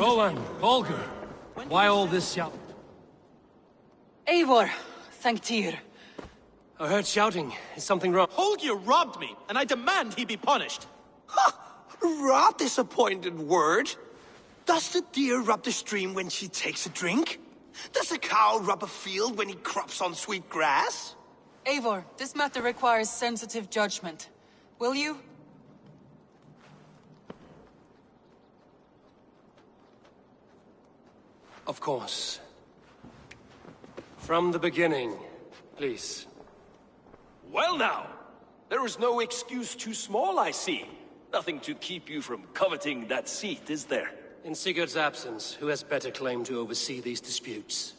Rowan, Holger, why all this shout? Eivor, thank Tyr. I heard shouting. Is something wrong? Holger robbed me, and I demand he be punished. Ha! Robbed is a pointed word. Does the deer rub the stream when she takes a drink? Does a cow rub a field when he crops on sweet grass? Eivor, this matter requires sensitive judgment. Will you? Of course. From the beginning, please. Well now, there is no excuse too small, I see. Nothing to keep you from coveting that seat, is there? In Sigurd's absence, who has better claim to oversee these disputes?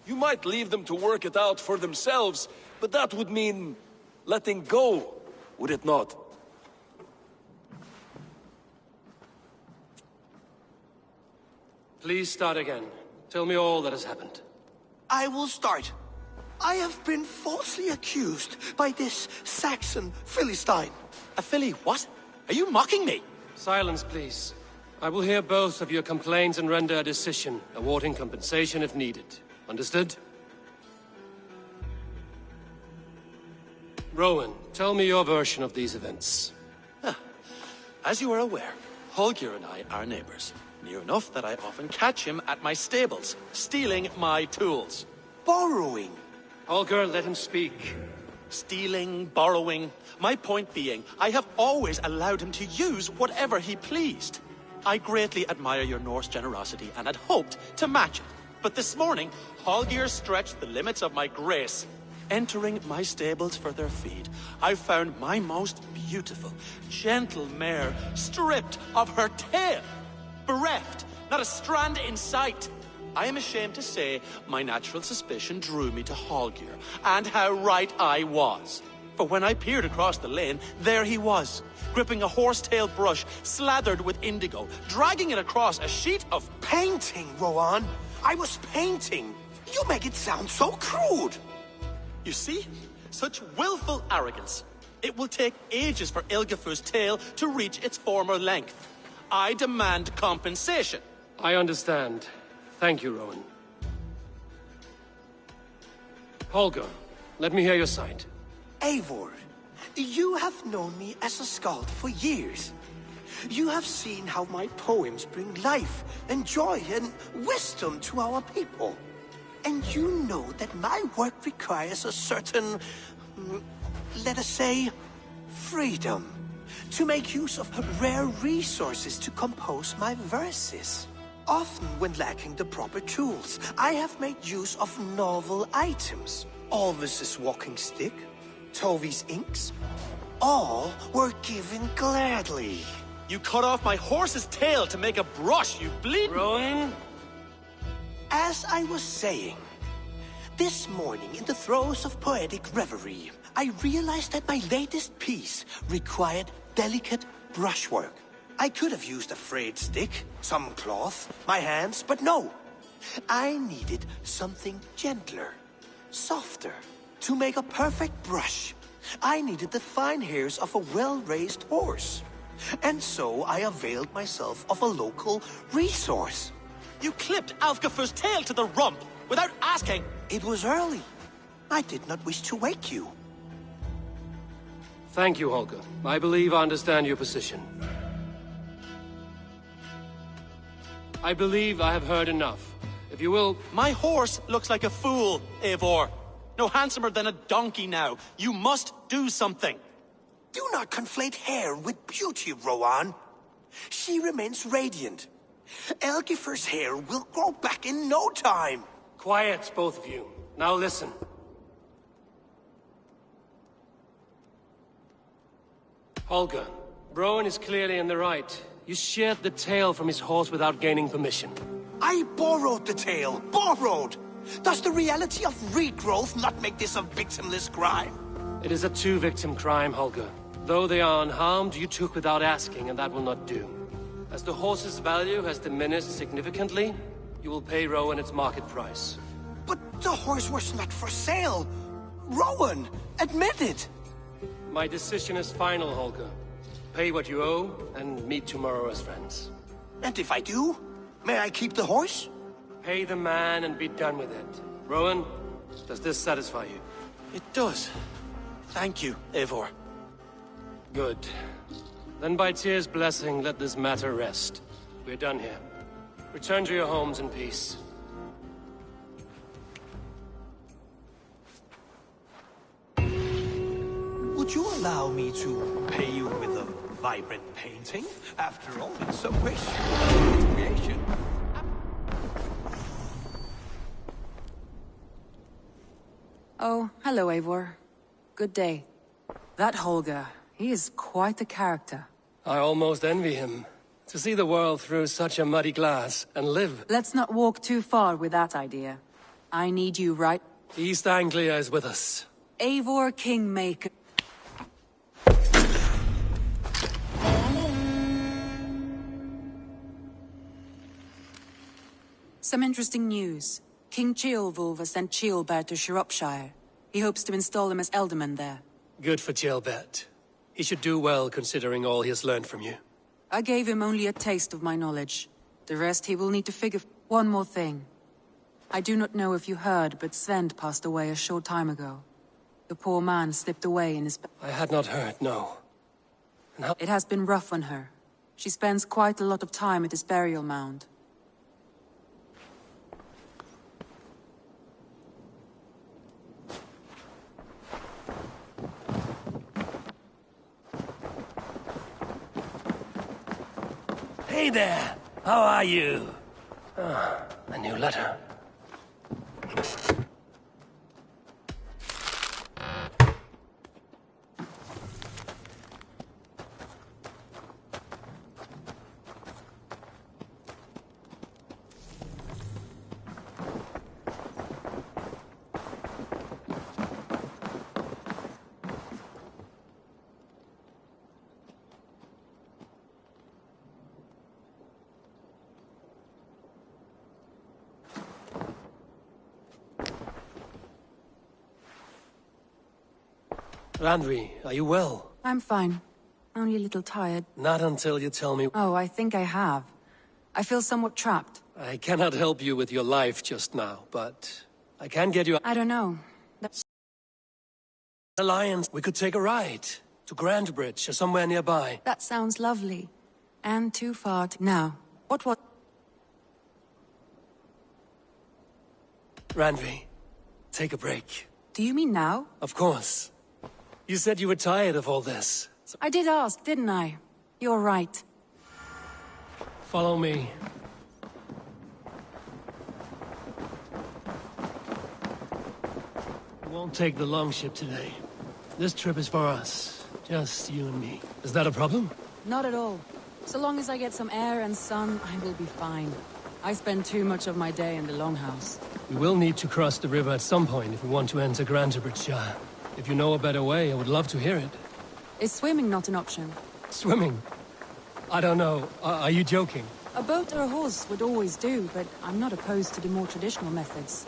You might leave them to work it out for themselves, but that would mean letting go, would it not? Please start again. Tell me all that has happened. I will start. I have been falsely accused by this Saxon Philistine. A filly what? Are you mocking me? Silence, please. I will hear both of your complaints and render a decision, awarding compensation if needed. Understood? Rowan, tell me your version of these events. As you are aware, Holger and I are neighbors. Near enough that I often catch him at my stables, stealing my tools. Borrowing. Holger, let him speak. Stealing, borrowing. My point being, I have always allowed him to use whatever he pleased. I greatly admire your Norse generosity and had hoped to match it. But this morning, Holger stretched the limits of my grace. Entering my stables for their feed, I found my most beautiful, gentle mare stripped of her tail. Bereft, not a strand in sight. I am ashamed to say my natural suspicion drew me to Holger, and how right I was. For when I peered across the lane, there he was, gripping a horsetail brush slathered with indigo, dragging it across a sheet of... Painting, Rowan. I was painting. You make it sound so crude. You see? Such willful arrogance. It will take ages for Ilgifu's tail to reach its former length. I demand compensation. I understand. Thank you, Rowan. Holger, let me hear your side. Eivor, you have known me as a skald for years. You have seen how my poems bring life and joy and wisdom to our people. And you know that my work requires a certain, let us say, freedom. To make use of rare resources to compose my verses. Often when lacking the proper tools, I have made use of novel items. Alvis's walking stick, Tovi's inks, all were given gladly. You cut off my horse's tail to make a brush, you bleed... Rowan? As I was saying, this morning in the throes of poetic reverie, I realized that my latest piece required delicate brushwork. I could have used a frayed stick, some cloth, my hands, but no. I needed something gentler, softer. To make a perfect brush, I needed the fine hairs of a well-raised horse. And so I availed myself of a local resource. You clipped Alfgafu's tail to the rump without asking. It was early. I did not wish to wake you. Thank you, Holger. I believe I understand your position. I believe I have heard enough. If you will... My horse looks like a fool, Eivor. No handsomer than a donkey now. You must do something. Do not conflate hair with beauty, Rowan. She remains radiant. Elgifer's hair will grow back in no time. Quiet, both of you. Now listen. Holger, Rowan is clearly in the right. You sheared the tail from his horse without gaining permission. I borrowed the tail. Borrowed! Does the reality of regrowth not make this a victimless crime? It is a two-victim crime, Holger. Though they are unharmed, you took without asking, and that will not do. As the horse's value has diminished significantly, you will pay Rowan its market price. But the horse was not for sale. Rowan, admit it. My decision is final, Holger. Pay what you owe, and meet tomorrow as friends. And if I do? May I keep the horse? Pay the man and be done with it. Rowan, does this satisfy you? It does. Thank you, Eivor. Good. Then by Tyr's blessing, let this matter rest. We're done here. Return to your homes in peace. Would you allow me to pay you with a vibrant painting? After all, it's a wish. Creation. Oh, hello, Eivor. Good day. That Holger, he is quite the character. I almost envy him. To see the world through such a muddy glass and live. Let's not walk too far with that idea. I need you right... East Anglia is with us. Eivor Kingmaker. Some interesting news. King Ceolwulf has sent Ceolbert to Shropshire. He hopes to install him as Ealdorman there. Good for Ceolbert. He should do well considering all he has learned from you. I gave him only a taste of my knowledge. The rest he will need to figure... One more thing. I do not know if you heard, but Svend passed away a short time ago. The poor man slipped away in his... I had not heard, no. And how... It has been rough on her. She spends quite a lot of time at his burial mound. Hey there! How are you? Ah, a new letter. Randvi, are you well? I'm fine. Only a little tired. Not until you tell me. Oh, I think I have. I feel somewhat trapped. I cannot help you with your life just now, but I can get you I don't know. Alliance. We could take a ride to Grandbridge or somewhere nearby. That sounds lovely. And too far to... Now, what... Randvi, take a break. Do you mean now? Of course. You said you were tired of all this. So I did ask, didn't I? You're right. follow me. We won't take the longship today. This trip is for us. Just you and me. Is that a problem? Not at all. So long as I get some air and sun, I will be fine. I spend too much of my day in the longhouse. We will need to cross the river at some point if we want to enter Grantebridgeshire. If you know a better way, I would love to hear it. Is swimming not an option? Swimming? I don't know. Are you joking? A boat or a horse would always do, but I'm not opposed to the more traditional methods.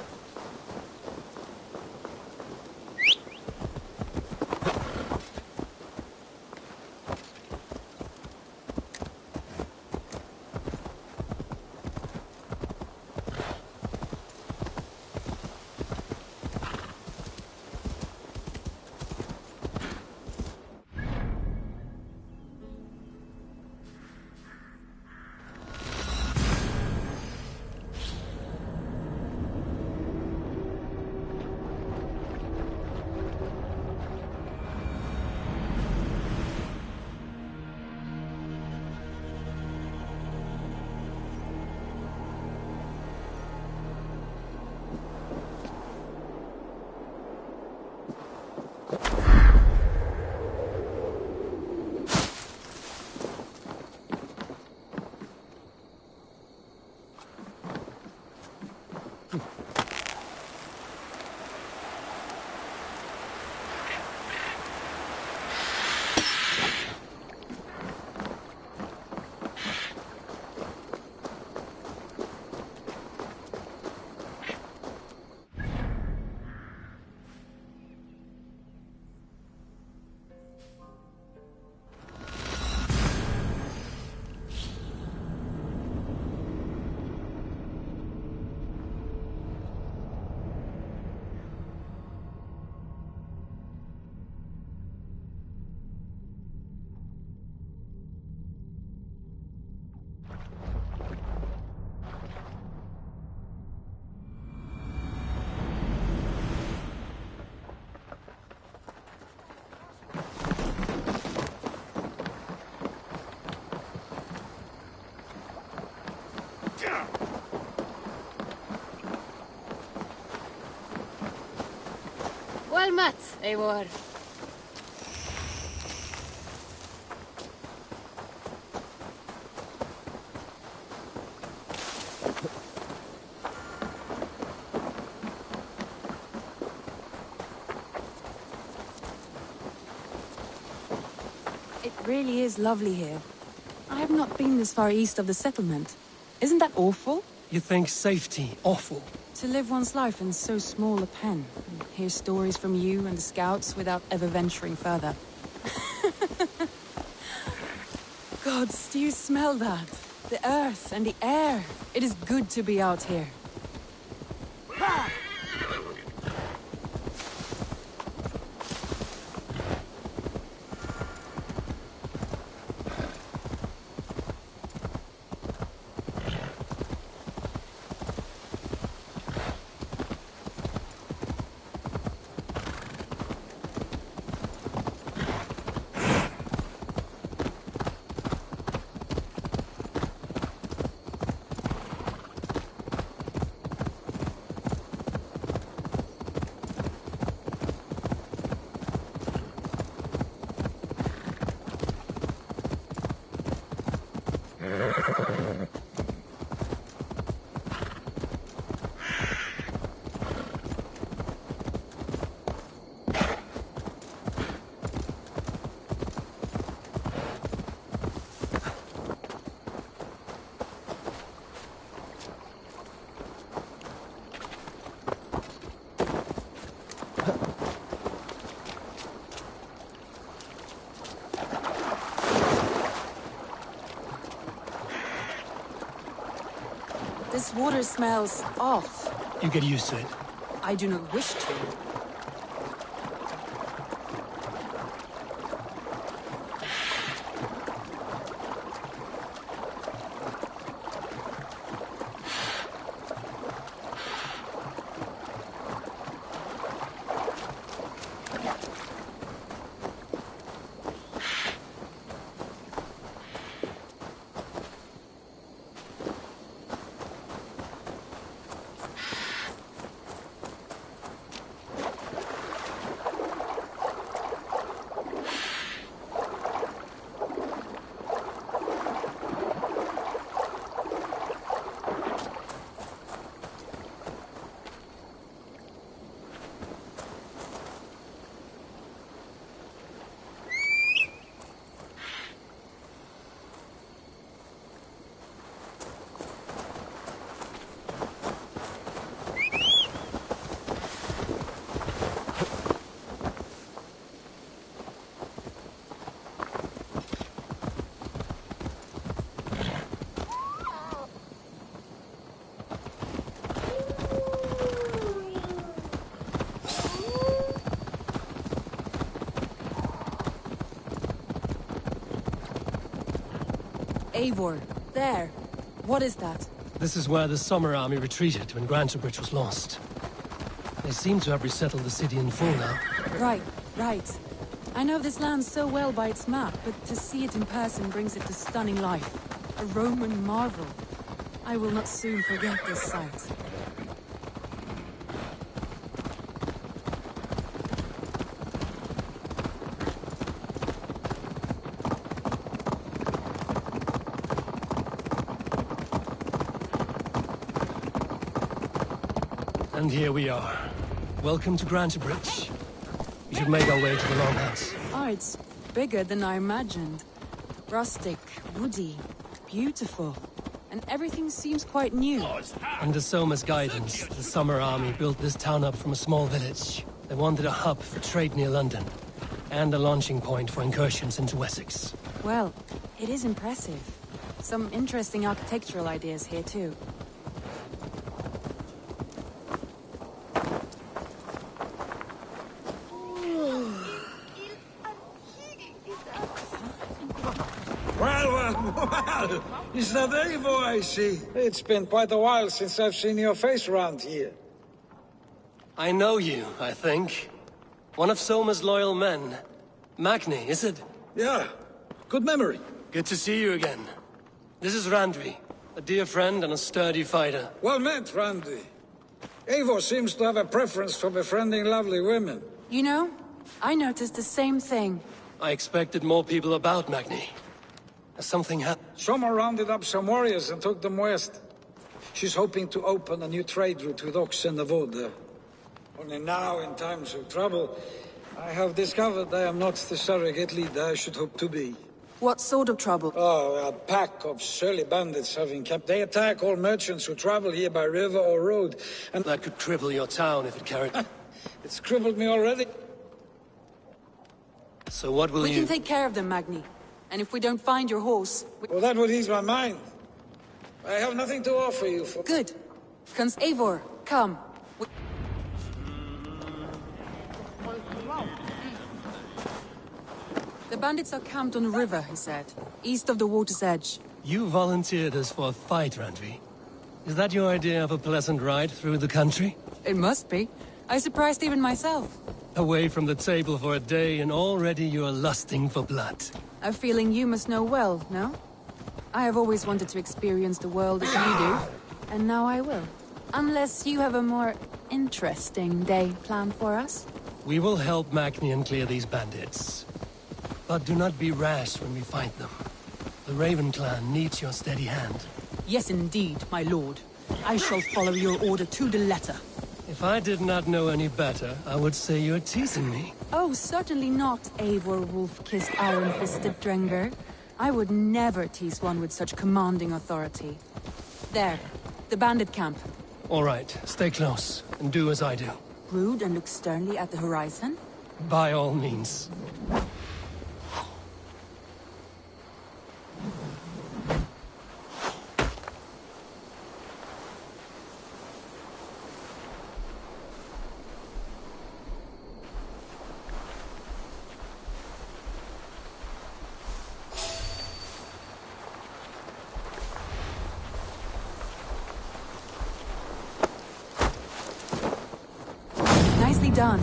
Väl mött, Eivor. It really is lovely here. I have not been this far east of the settlement. Isn't that awful? You think safety awful? To live one's life in so small a pen, and hear stories from you and the scouts without ever venturing further. Gods, do you smell that? The earth and the air. It is good to be out here. This water smells off. You get used to it. I do not wish to. Eivor, there. What is that? This is where the Summer Army retreated when Grantebridge was lost. They seem to have resettled the city in full now. Right, right. I know this land so well by its map, but to see it in person brings it to stunning life. A Roman marvel. I will not soon forget this sight. And here we are. Welcome to Grantebridge. We should make our way to the Longhouse. Oh, it's bigger than I imagined. Rustic, woody, beautiful. And everything seems quite new. Under Soma's guidance, the Summer Army built this town up from a small village. They wanted a hub for trade near London, and a launching point for incursions into Wessex. Well, it is impressive. Some interesting architectural ideas here too. Well, is that Eivor I see? It's been quite a while since I've seen your face around here. I know you, I think. One of Soma's loyal men. Magni, is it? Yeah, good memory. Good to see you again. This is Randvi, a dear friend and a sturdy fighter. Well met, Randy. Eivor seems to have a preference for befriending lovely women. You know, I noticed the same thing. I expected more people about, Magni. Has something happened? Someone rounded up some warriors and took them west. She's hoping to open a new trade route with Ox and the Voda. Only now, in times of trouble, I have discovered I am not the surrogate leader I should hope to be. What sort of trouble? Oh, a pack of surly bandits having kept. They attack all merchants who travel here by river or road, and That could cripple your town if it carried... it's crippled me already. So what will We you... can take care of them, Magni. And if we don't find your horse... Well, that would ease my mind. I have nothing to offer you for... Good. Eivor, come. The bandits are camped on the river, he said. East of the water's edge. You volunteered us for a fight, Randvi. Is that your idea of a pleasant ride through the country? It must be. I surprised even myself. Away from the table for a day and already you are lusting for blood. A feeling you must know well, no? I have always wanted to experience the world as you do, and now I will. Unless you have a more interesting day planned for us? We will help Magnian clear these bandits. But do not be rash when we fight them. The Raven clan needs your steady hand. Yes, indeed, my lord. I shall follow your order to the letter. If I did not know any better, I would say you're teasing me. Oh, certainly not, Eivor wolf-kissed iron-fisted Drenger. I would never tease one with such commanding authority. There, the bandit camp. All right, stay close, and do as I do. Brood and look sternly at the horizon? By all means. Nicely done.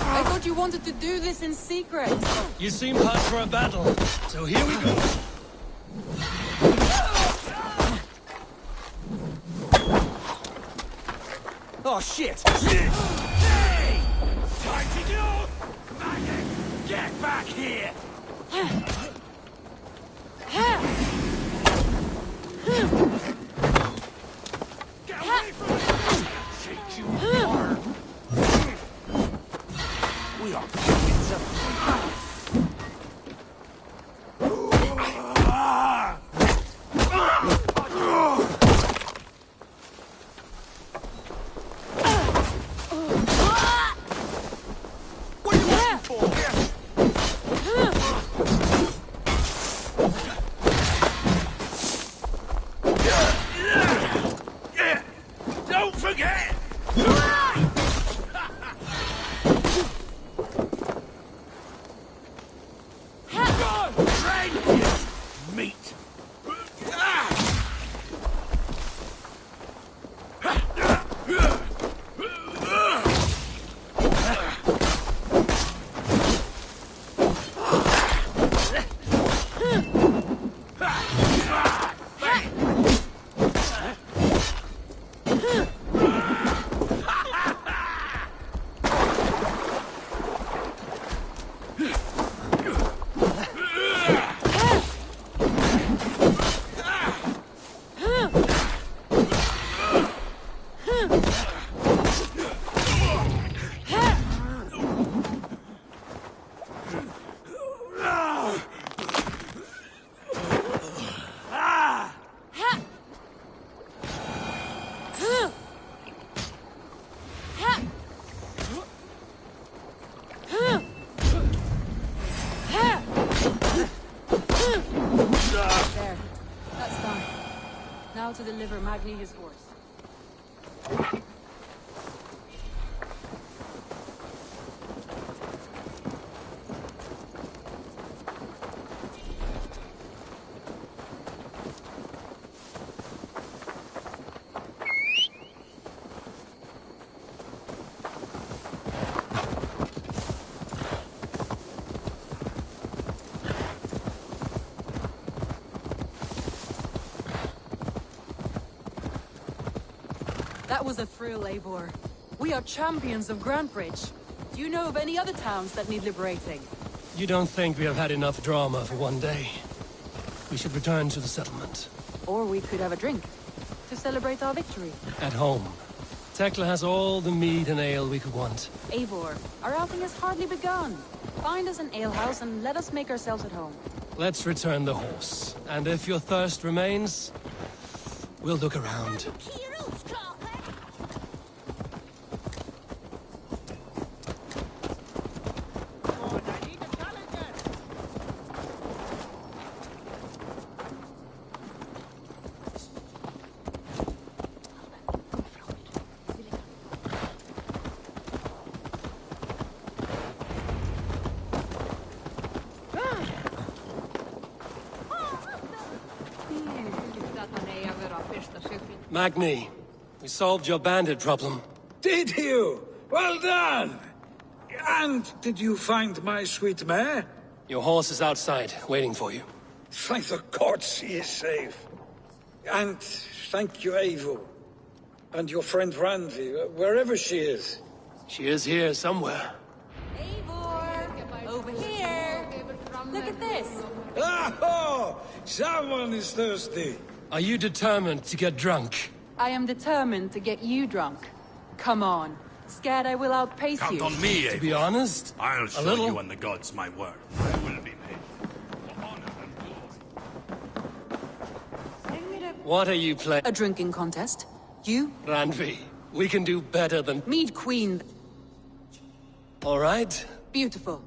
I thought you wanted to do this in secret. You seem hot for a battle, so here we go. Oh, shit! Hey! Time to do! Maggot! Get back here! Get away from me! Take you hard! We are going to fight! What are you looking for? Don't forget! Go! Train! Meat! There. That's done. Now to deliver Magni his horse. That was a thrill, Eivor. We are champions of Grantbridge. Do you know of any other towns that need liberating? You don't think we have had enough drama for one day? We should return to the settlement. Or we could have a drink, to celebrate our victory. At home. Tekla has all the mead and ale we could want. Eivor, our outing has hardly begun. Find us an alehouse and let us make ourselves at home. Let's return the horse. And if your thirst remains, we'll look around. Magni, we solved your bandit problem. Did you? Well done! And did you find my sweet mare? Your horse is outside, waiting for you. Thank the gods she is safe. And thank you, Eivor. And your friend Randvi, wherever she is. She is here somewhere. Eivor! Over here! Look at this! Oh! Someone is thirsty. Are you determined to get drunk? I am determined to get you drunk. Come on. Scared I will outpace Count you. on me, To be Eivor. honest, I'll a show little. you and the gods my word. I will be paid. For honor and glory. What are you playing? A drinking contest? You? Randvi, we can do better than... Mead Queen. All right? Beautiful.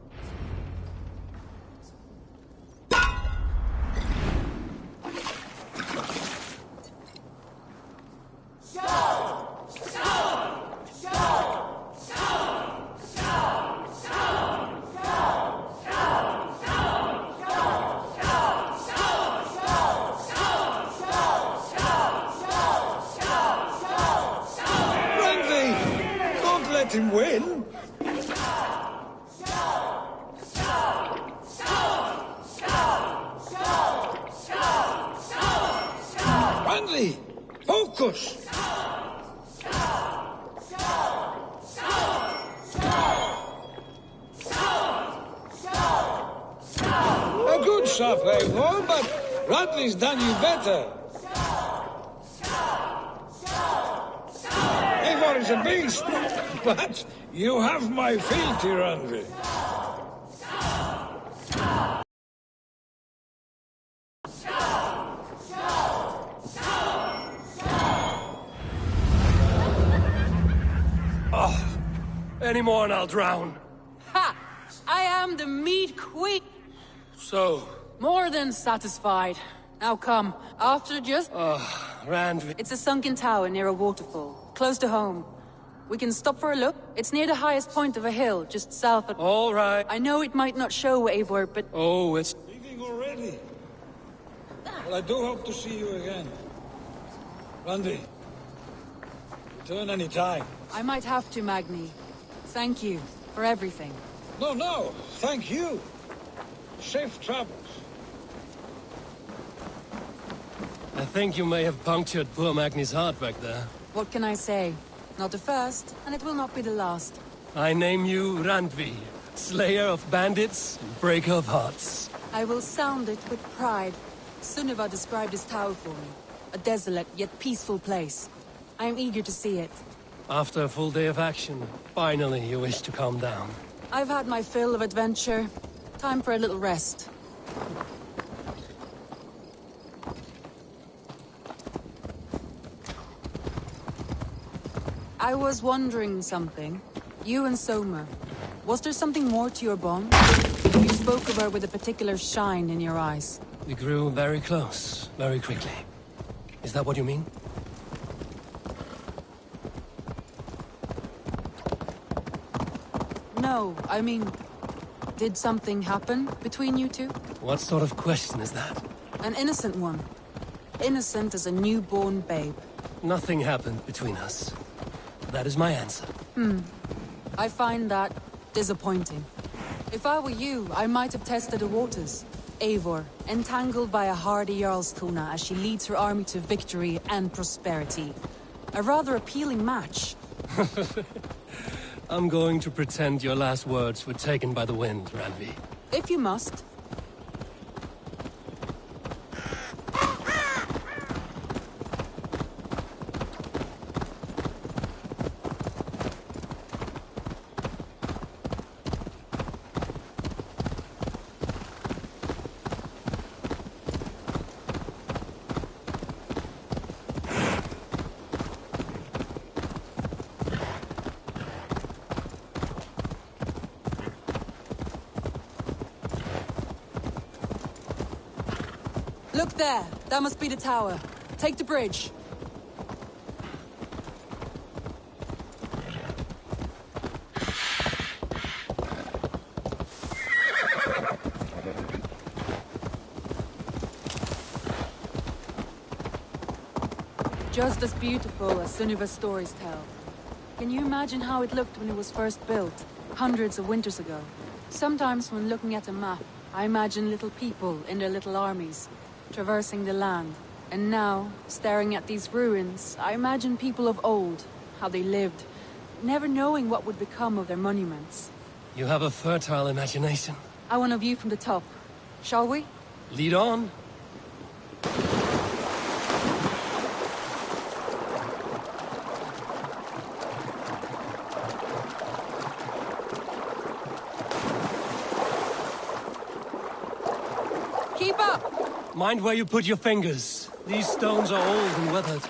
Randvi! Don't let him win! Randvi! Focus! A good shot, Eivor, but Randvi's done you better. Eivor is a beast, but you have my fealty, Randvi. Any more and I'll drown. Ha! I am the Mead Queen. So, More than satisfied. Now come, after just... Randvi... It's a sunken tower near a waterfall, close to home. We can stop for a look. It's near the highest point of a hill, just south of... All right. I know it might not show, Eivor, but... Oh, it's... Leaving already? Well, I do hope to see you again. Randvi, return any time. I might have to, Magni. Thank you for everything. No, thank you. Safe travels. I think you may have punctured poor Magni's heart back there. What can I say? Not the first, and it will not be the last. I name you Randvi, slayer of bandits and breaker of hearts. I will sound it with pride. Sunniva described this tower for me. A desolate yet peaceful place. I am eager to see it. After a full day of action, finally you wish to calm down. I've had my fill of adventure. Time for a little rest. I was wondering something. You and Soma. Was there something more to your bond? You spoke of her with a particular shine in your eyes. We grew very close, very quickly. Is that what you mean? No, I mean... Did something happen between you two? What sort of question is that? An innocent one. Innocent as a newborn babe. Nothing happened between us. That is my answer. I find that disappointing. If I were you, I might have tested the waters. Eivor, entangled by a hardy Jarlskona as she leads her army to victory and prosperity. A rather appealing match. I'm going to pretend your last words were taken by the wind, Ranvi. If you must. Look there! That must be the tower. Take the bridge. Just as beautiful as Sunniva's stories tell. Can you imagine how it looked when it was first built, hundreds of winters ago? Sometimes when looking at a map, I imagine little people in their little armies, traversing the land. And now, staring at these ruins, I imagine people of old, how they lived, never knowing what would become of their monuments. You have a fertile imagination. I want a view from the top. Shall we? Lead on. Keep up! Mind where you put your fingers. These stones are old and weathered.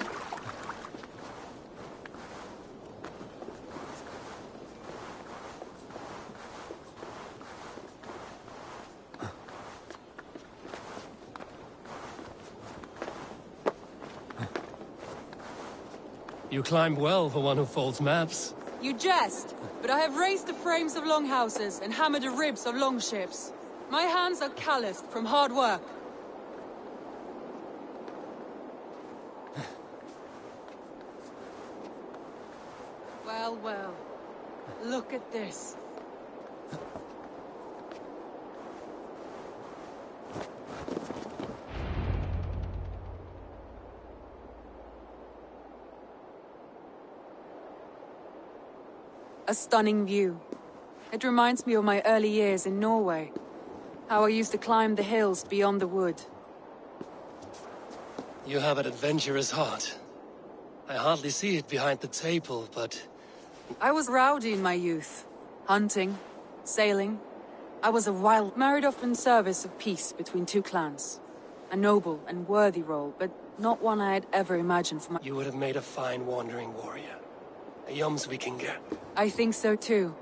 You climb well for one who folds maps. You jest, but I have raised the frames of longhouses and hammered the ribs of longships. My hands are calloused from hard work. Well, well. Look at this. A stunning view. It reminds me of my early years in Norway. How I used to climb the hills beyond the wood. You have an adventurous heart. I hardly see it behind the table, but... I was rowdy in my youth. Hunting, sailing. I was a wild, married off in service of peace between two clans. A noble and worthy role, but not one I had ever imagined for my... You would have made a fine wandering warrior. A Jomsvikinger. I think so too.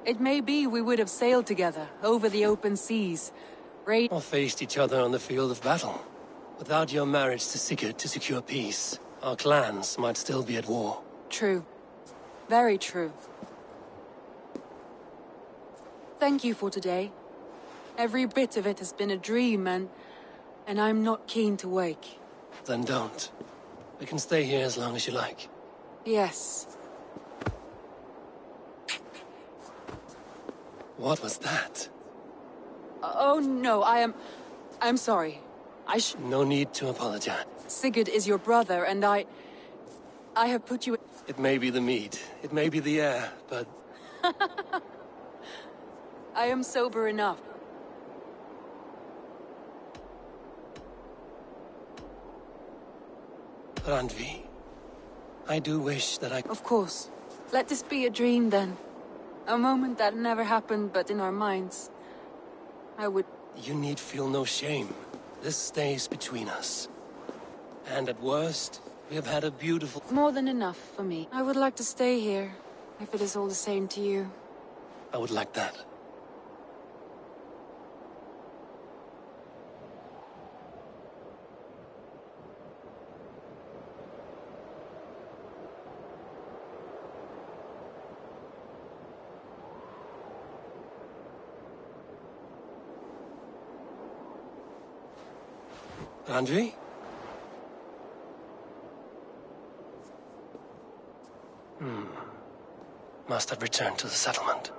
It may be we would have sailed together, over the open seas, Or faced each other on the field of battle. Without your marriage to Sigurd to secure peace, our clans might still be at war. True. Very true. Thank you for today. Every bit of it has been a dream, and I'm not keen to wake. Then don't. We can stay here as long as you like. Yes. What was that? Oh no, I'm sorry. No need to apologize. Sigurd is your brother, and I have put you... It may be the meat, it may be the air, but... I am sober enough. Randvi, I do wish that I... Of course. Let this be a dream, then. A moment that never happened, but in our minds. I would... You need feel no shame. This stays between us. And at worst, we have had a beautiful... More than enough for me. I would like to stay here, if it is all the same to you. I would like that. Randvi? Must have returned to the settlement.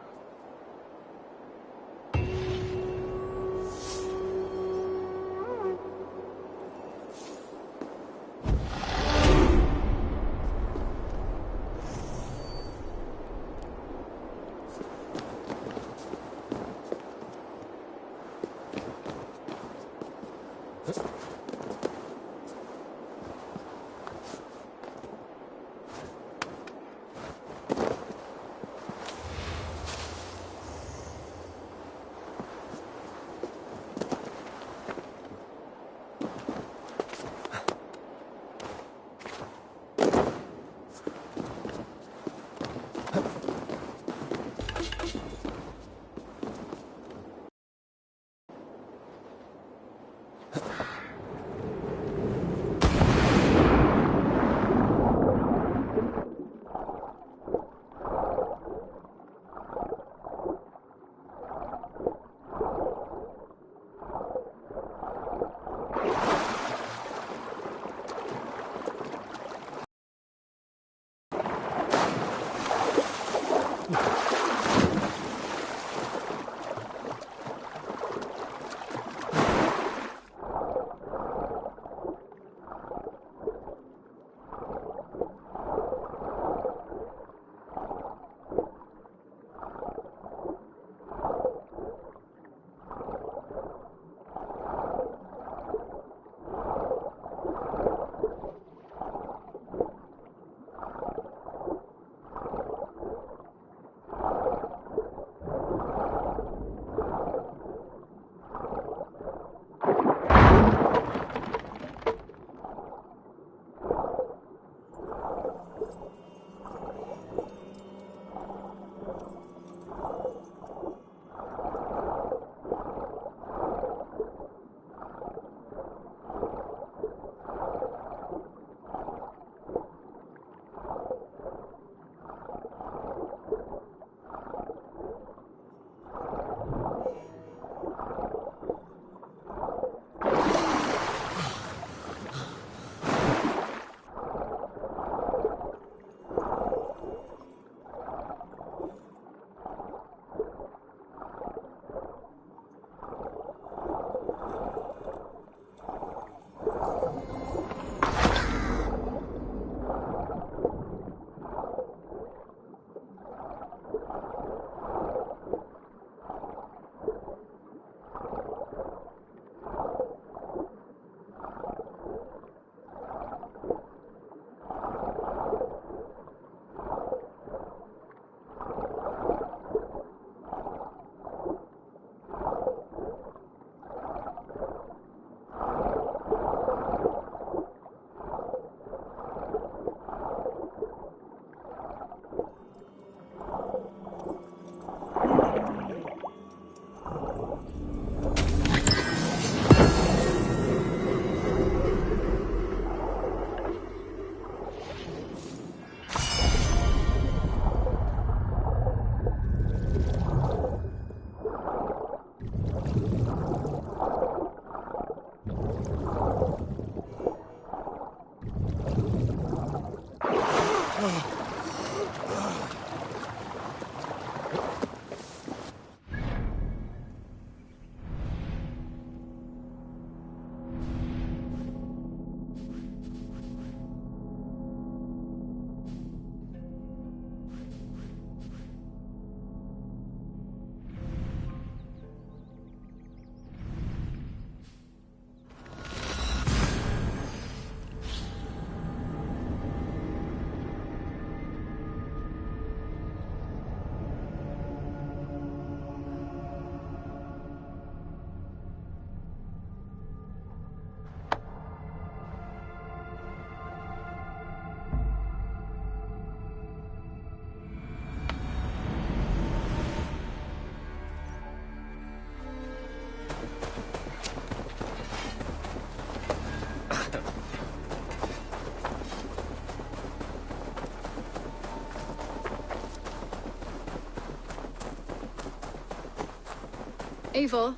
Eivor,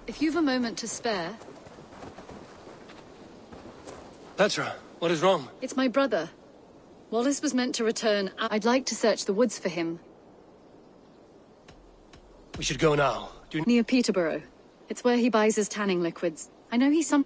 if you've a moment to spare... Petra, what is wrong? It's my brother. Wallace was meant to return. I'd like to search the woods for him. We should go now. Near Peterborough. It's where he buys his tanning liquids. I know he's some...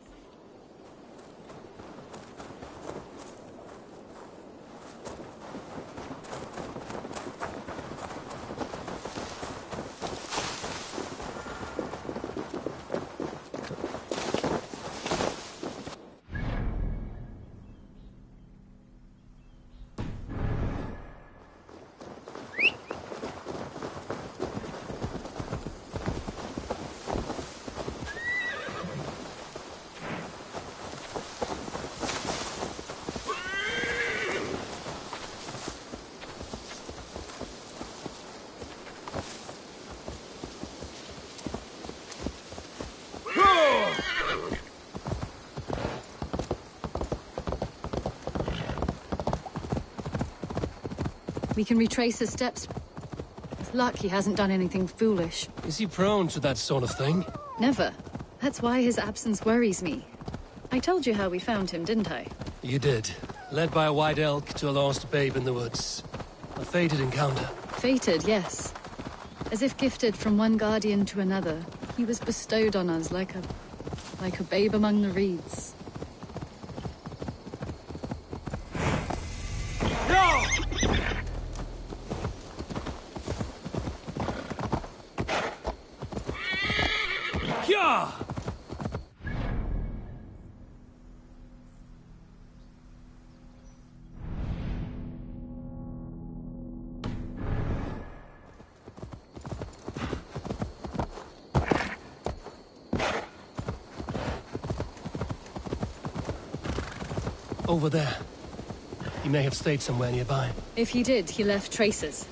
We can retrace his steps. With luck, he hasn't done anything foolish. Is he prone to that sort of thing? Never. That's why his absence worries me. I told you how we found him, didn't I? You did. Led by a white elk to a lost babe in the woods. A fated encounter. Fated, yes. As if gifted from one guardian to another, he was bestowed on us like a babe among the reeds. Over there. He may have stayed somewhere nearby. If he did, he left traces.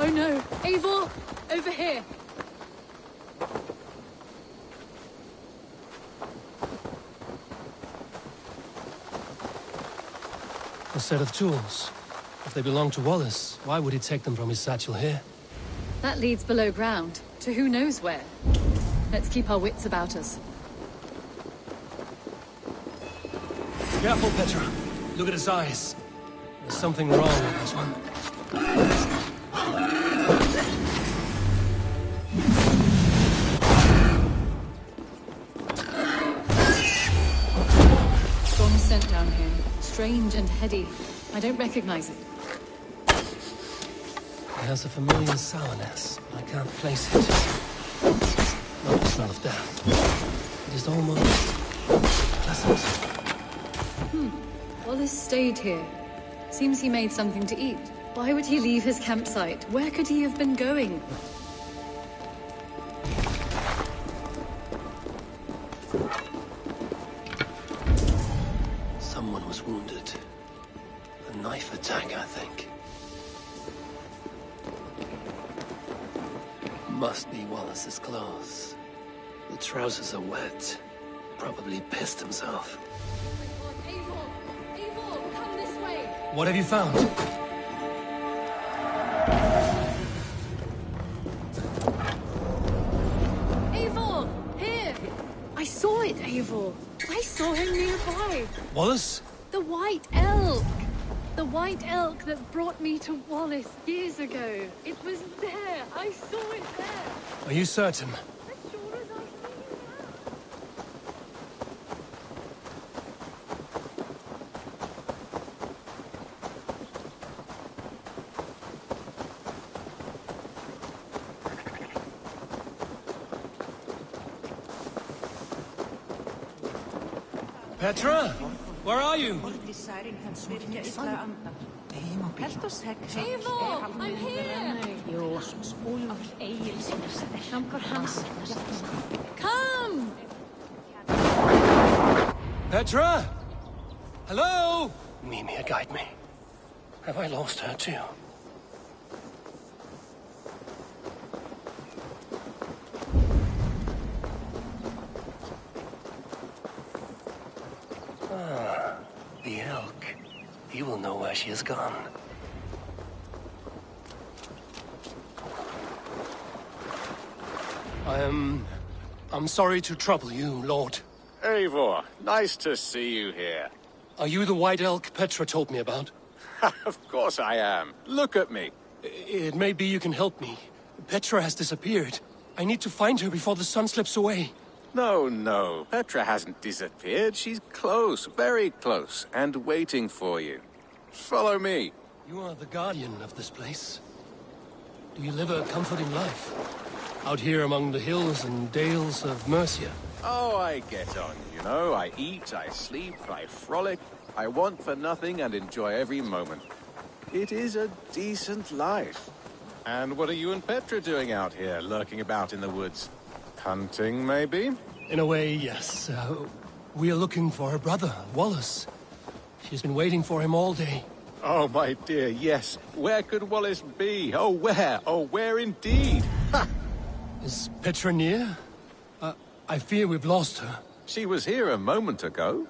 Oh no! Eivor! Over here! A set of tools. If they belong to Wallace, why would he take them from his satchel here? That leads below ground, to who knows where. Let's keep our wits about us. Careful, Petra. Look at his eyes. There's something wrong with this one. Strong scent down here. Strange and heady. I don't recognize it. It has a familiar sourness, but I can't place it. Not the smell of death. It is almost pleasant. Wallace stayed here. Seems he made something to eat. Why would he leave his campsite? Where could he have been going? Someone was wounded. A knife attack, I think. Must be Wallace's clothes. The trousers are wet. Probably pissed himself. Eivor! Eivor, come this way! What have you found? Eivor, I saw him nearby. Wallace? The White Elk! The White Elk that brought me to Wallace years ago. It was there. I saw it there. Are you certain? As sure as I see you Petra? Where are you? Eivor, I'm here! Come! Petra? Hello? Mimir, guide me. Have I lost her too? Ah, the elk. He will know where she has gone. I'm sorry to trouble you, Lord. Eivor, nice to see you here. Are you the white elk Petra told me about? Of course I am. Look at me. It may be you can help me. Petra has disappeared. I need to find her before the sun slips away. No. Petra hasn't disappeared. She's close, very close, and waiting for you. Follow me. You are the guardian of this place. Do you live a comforting life? Out here among the hills and dales of Mercia? Oh, I get on, you know. I eat, I sleep, I frolic. I want for nothing and enjoy every moment. It is a decent life. And what are you and Petra doing out here, lurking about in the woods? Hunting, maybe? In a way, yes. We are looking for her brother, Wallace. She's been waiting for him all day. Oh, my dear, yes. Where could Wallace be? Oh, where? Oh, where indeed? Ha! Is Petra near? I fear we've lost her. She was here a moment ago.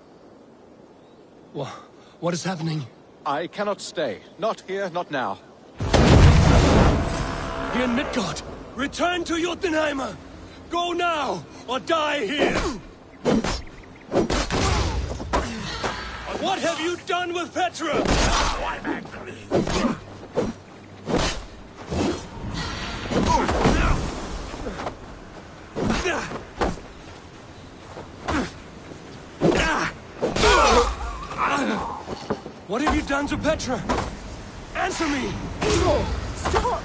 What is happening? I cannot stay. Not here, not now. Dear Midgard, return to Jotunheimer! Go now, or die here! What have you done with Petra? I'm angry. What have you done to Petra? Answer me! Eivor, stop!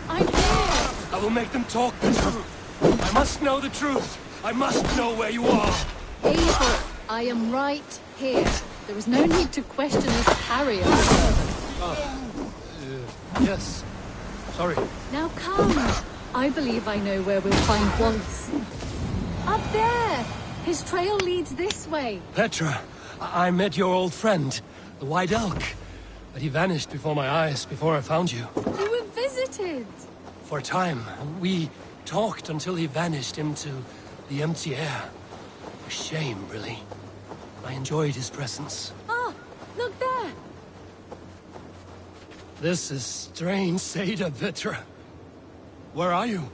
I'm here! I will make them talk, Petra. I must know the truth. I must know where you are. Eivor, I am right here. There is no need to question this carrier. Yes. Sorry. Now come. I believe I know where we'll find Wallace. Up there! His trail leads this way. Petra, I met your old friend, the White Elk. But he vanished before my eyes, before I found you. You were visited. For a time, we talked until he vanished into the empty air. A shame, really. I enjoyed his presence. Ah, look there. This is strange, Seda, Petra. Where are you?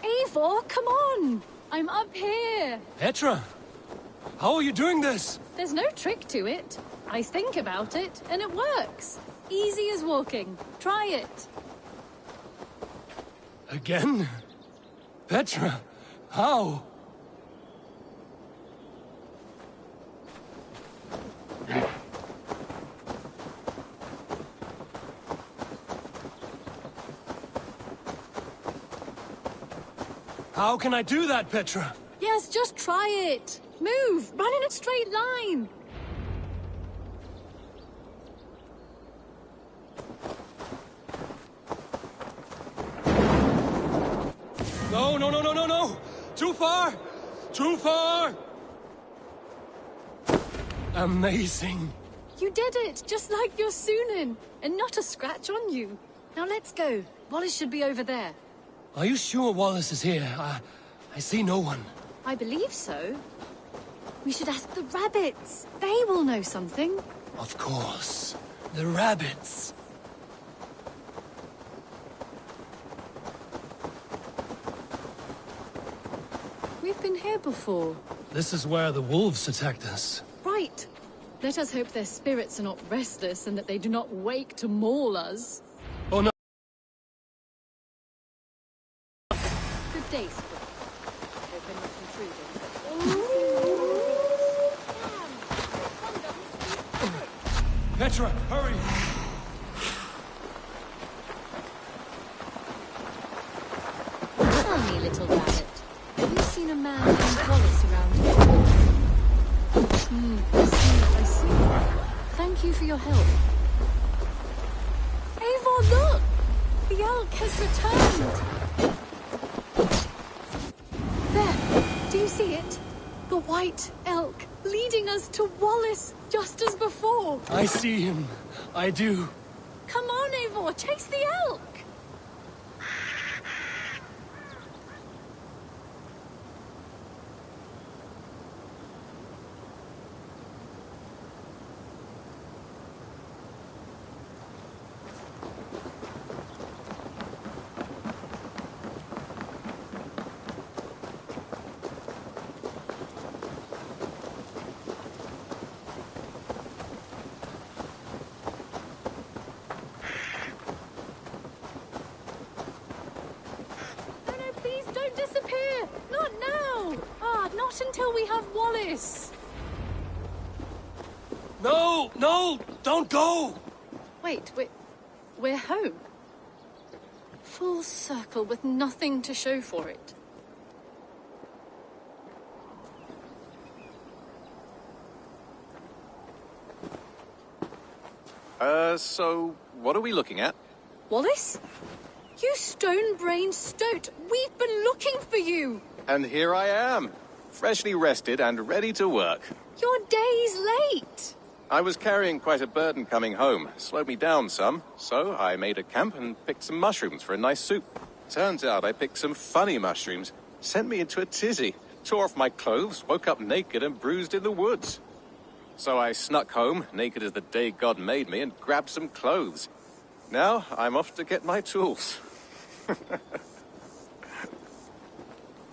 Eivor, come on! I'm up here. Petra, how are you doing this? There's no trick to it. I think about it, and it works. Easy as walking. Try it. Again? Petra, how? How can I do that, Petra? Yes, just try it. Move! Run in a straight line! No! Too far! Too far! Amazing. You did it, just like your Sunan, and not a scratch on you. Now let's go. Wallace should be over there. Are you sure Wallace is here? I see no one. I believe so. We should ask the rabbits. They will know something. Of course. The rabbits. We've been here before. This is where the wolves attacked us. Right. Let us hope their spirits are not restless and that they do not wake to maul us. Oh no! Good day, Spring. Hope I'm not intruding. Petra, hurry! Tell me, little rabbit. Have you seen a man named Wallace around here? I see. Thank you for your help. Eivor, look! The elk has returned! There! Do you see it? The white elk, leading us to Wallace, just as before! I see him. I do. Come on, Eivor, chase the elk! Not until we have Wallace! No! No! Don't go! Wait, we're home. Full circle with nothing to show for it. So what are we looking at? Wallace? You stone-brained stoat! We've been looking for you! And here I am, freshly rested and ready to work. You're days late! I was carrying quite a burden coming home. Slowed me down some, so I made a camp and picked some mushrooms for a nice soup. Turns out I picked some funny mushrooms. Sent me into a tizzy. Tore off my clothes, woke up naked and bruised in the woods. So I snuck home, naked as the day God made me, and grabbed some clothes. Now I'm off to get my tools.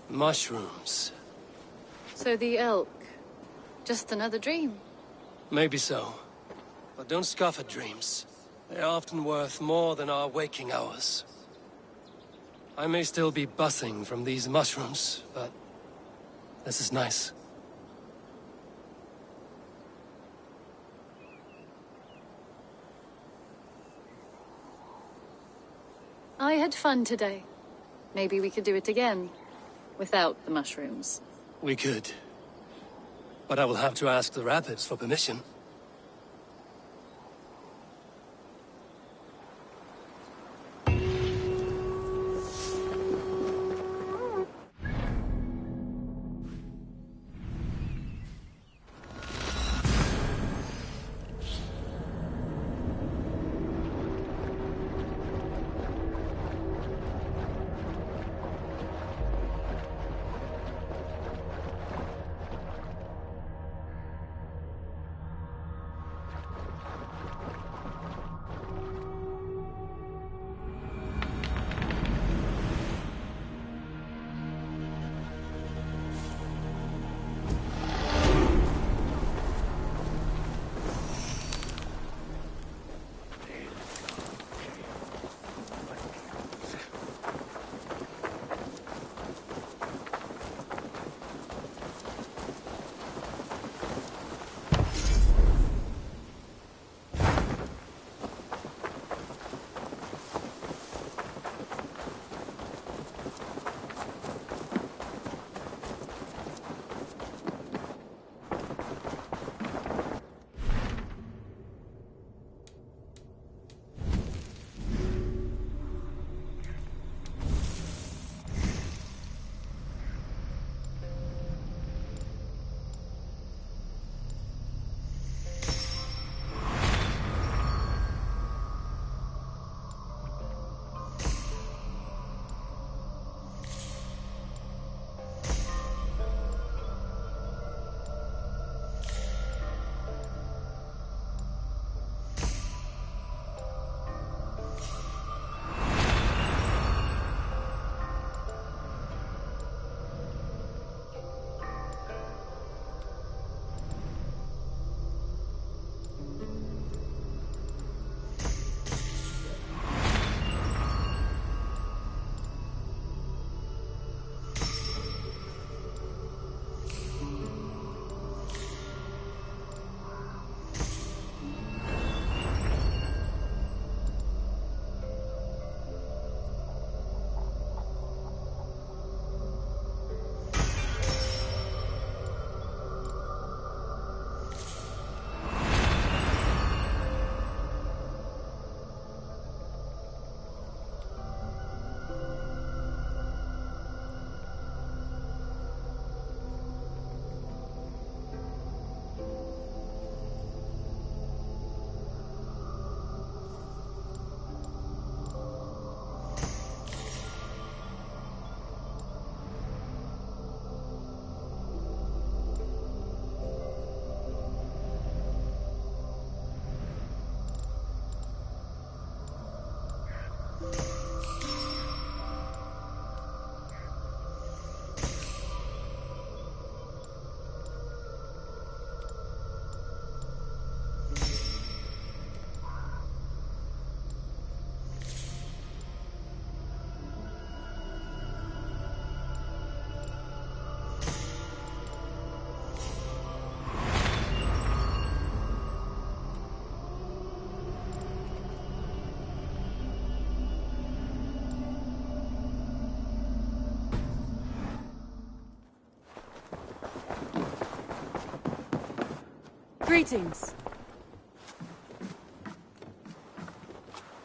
Mushrooms. So the elk, just another dream? Maybe so. But don't scoff at dreams. They're often worth more than our waking hours. I may still be buzzing from these mushrooms, but this is nice. I had fun today. Maybe we could do it again, without the mushrooms. We could. But I will have to ask the rabbits for permission. Greetings.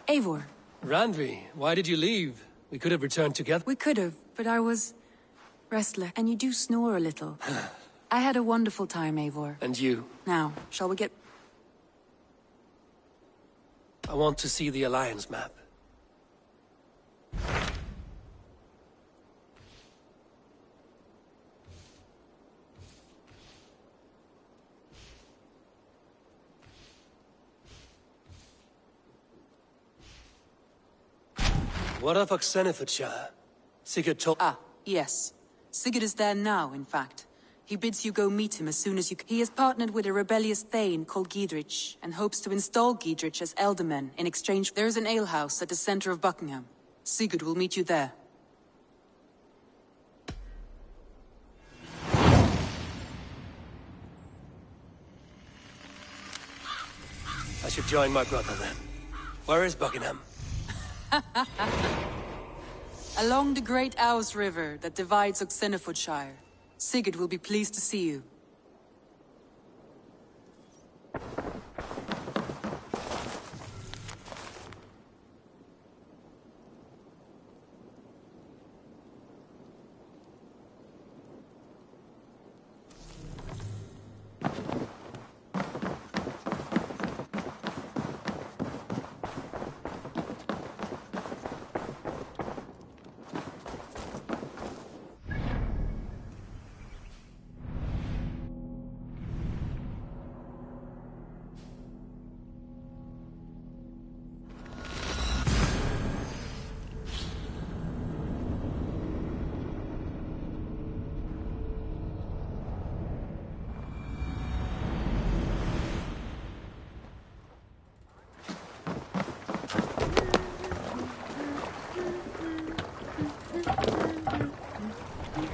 Eivor. Randvi, why did you leave? We could have returned together. We could have, but I was restless. And you do snore a little. I had a wonderful time, Eivor. And you? Now, shall we get... I want to see the Alliance map. What of Oxenfordshire? Sigurd told... Ah, yes. Sigurd is there now, in fact. He bids you go meet him as soon as you... He has partnered with a rebellious thane called Giedrich, and hopes to install Giedrich as elderman in exchange... There is an alehouse at the center of Buckingham. Sigurd will meet you there. I should join my brother then. Where is Buckingham? Along the great Ouse River that divides Oxenfordshire. Sigurd will be pleased to see you.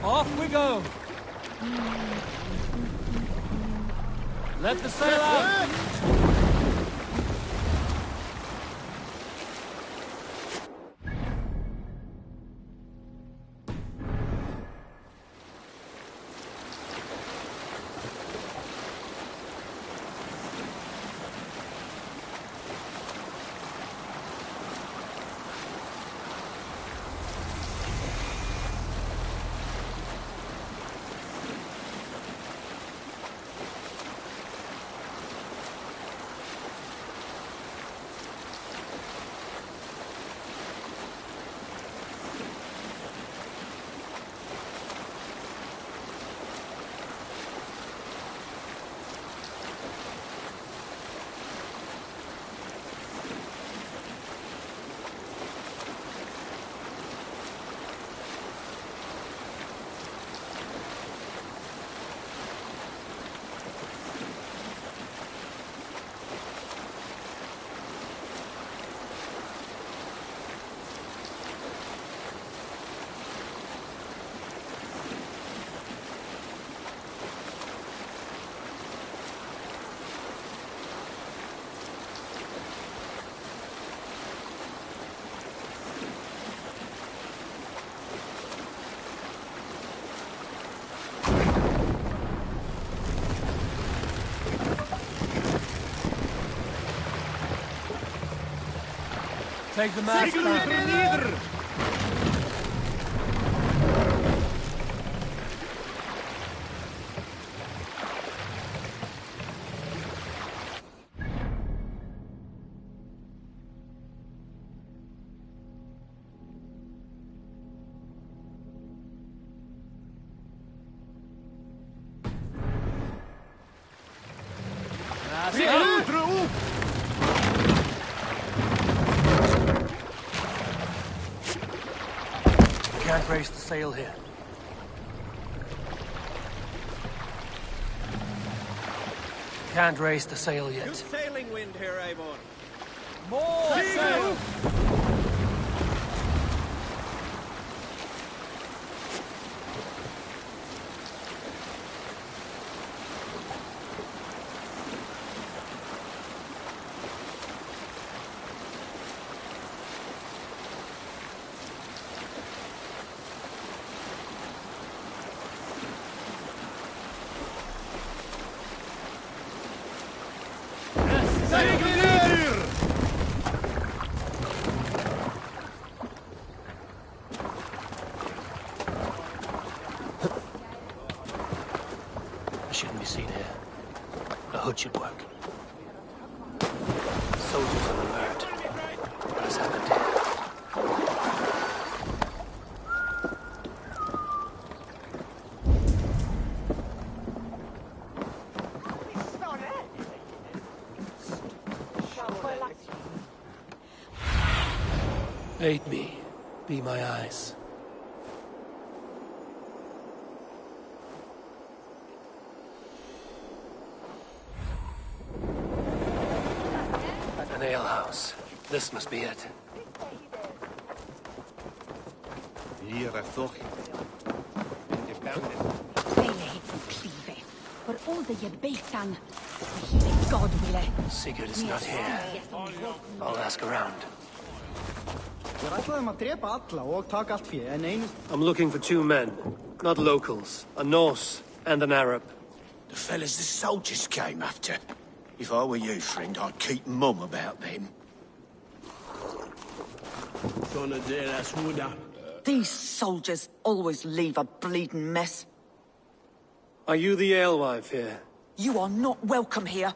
Off we go! Let the sail out! Take the mast back. Can't raise the sail here. Can't raise the sail yet. Good sailing wind here, Eivor. More sail! hood should work. Soldiers on alert. What has happened here? Aid me. Be my eyes. An alehouse. This must be it. Here I thought. For all the Yebatan, God will. Sigurd is not here. I'll ask around. I'm looking for two men, not locals. A Norse and an Arab. The fellas the soldiers came after. If I were you, friend, I'd keep mum about them. These soldiers always leave a bleeding mess. Are you the alewife here? You are not welcome here.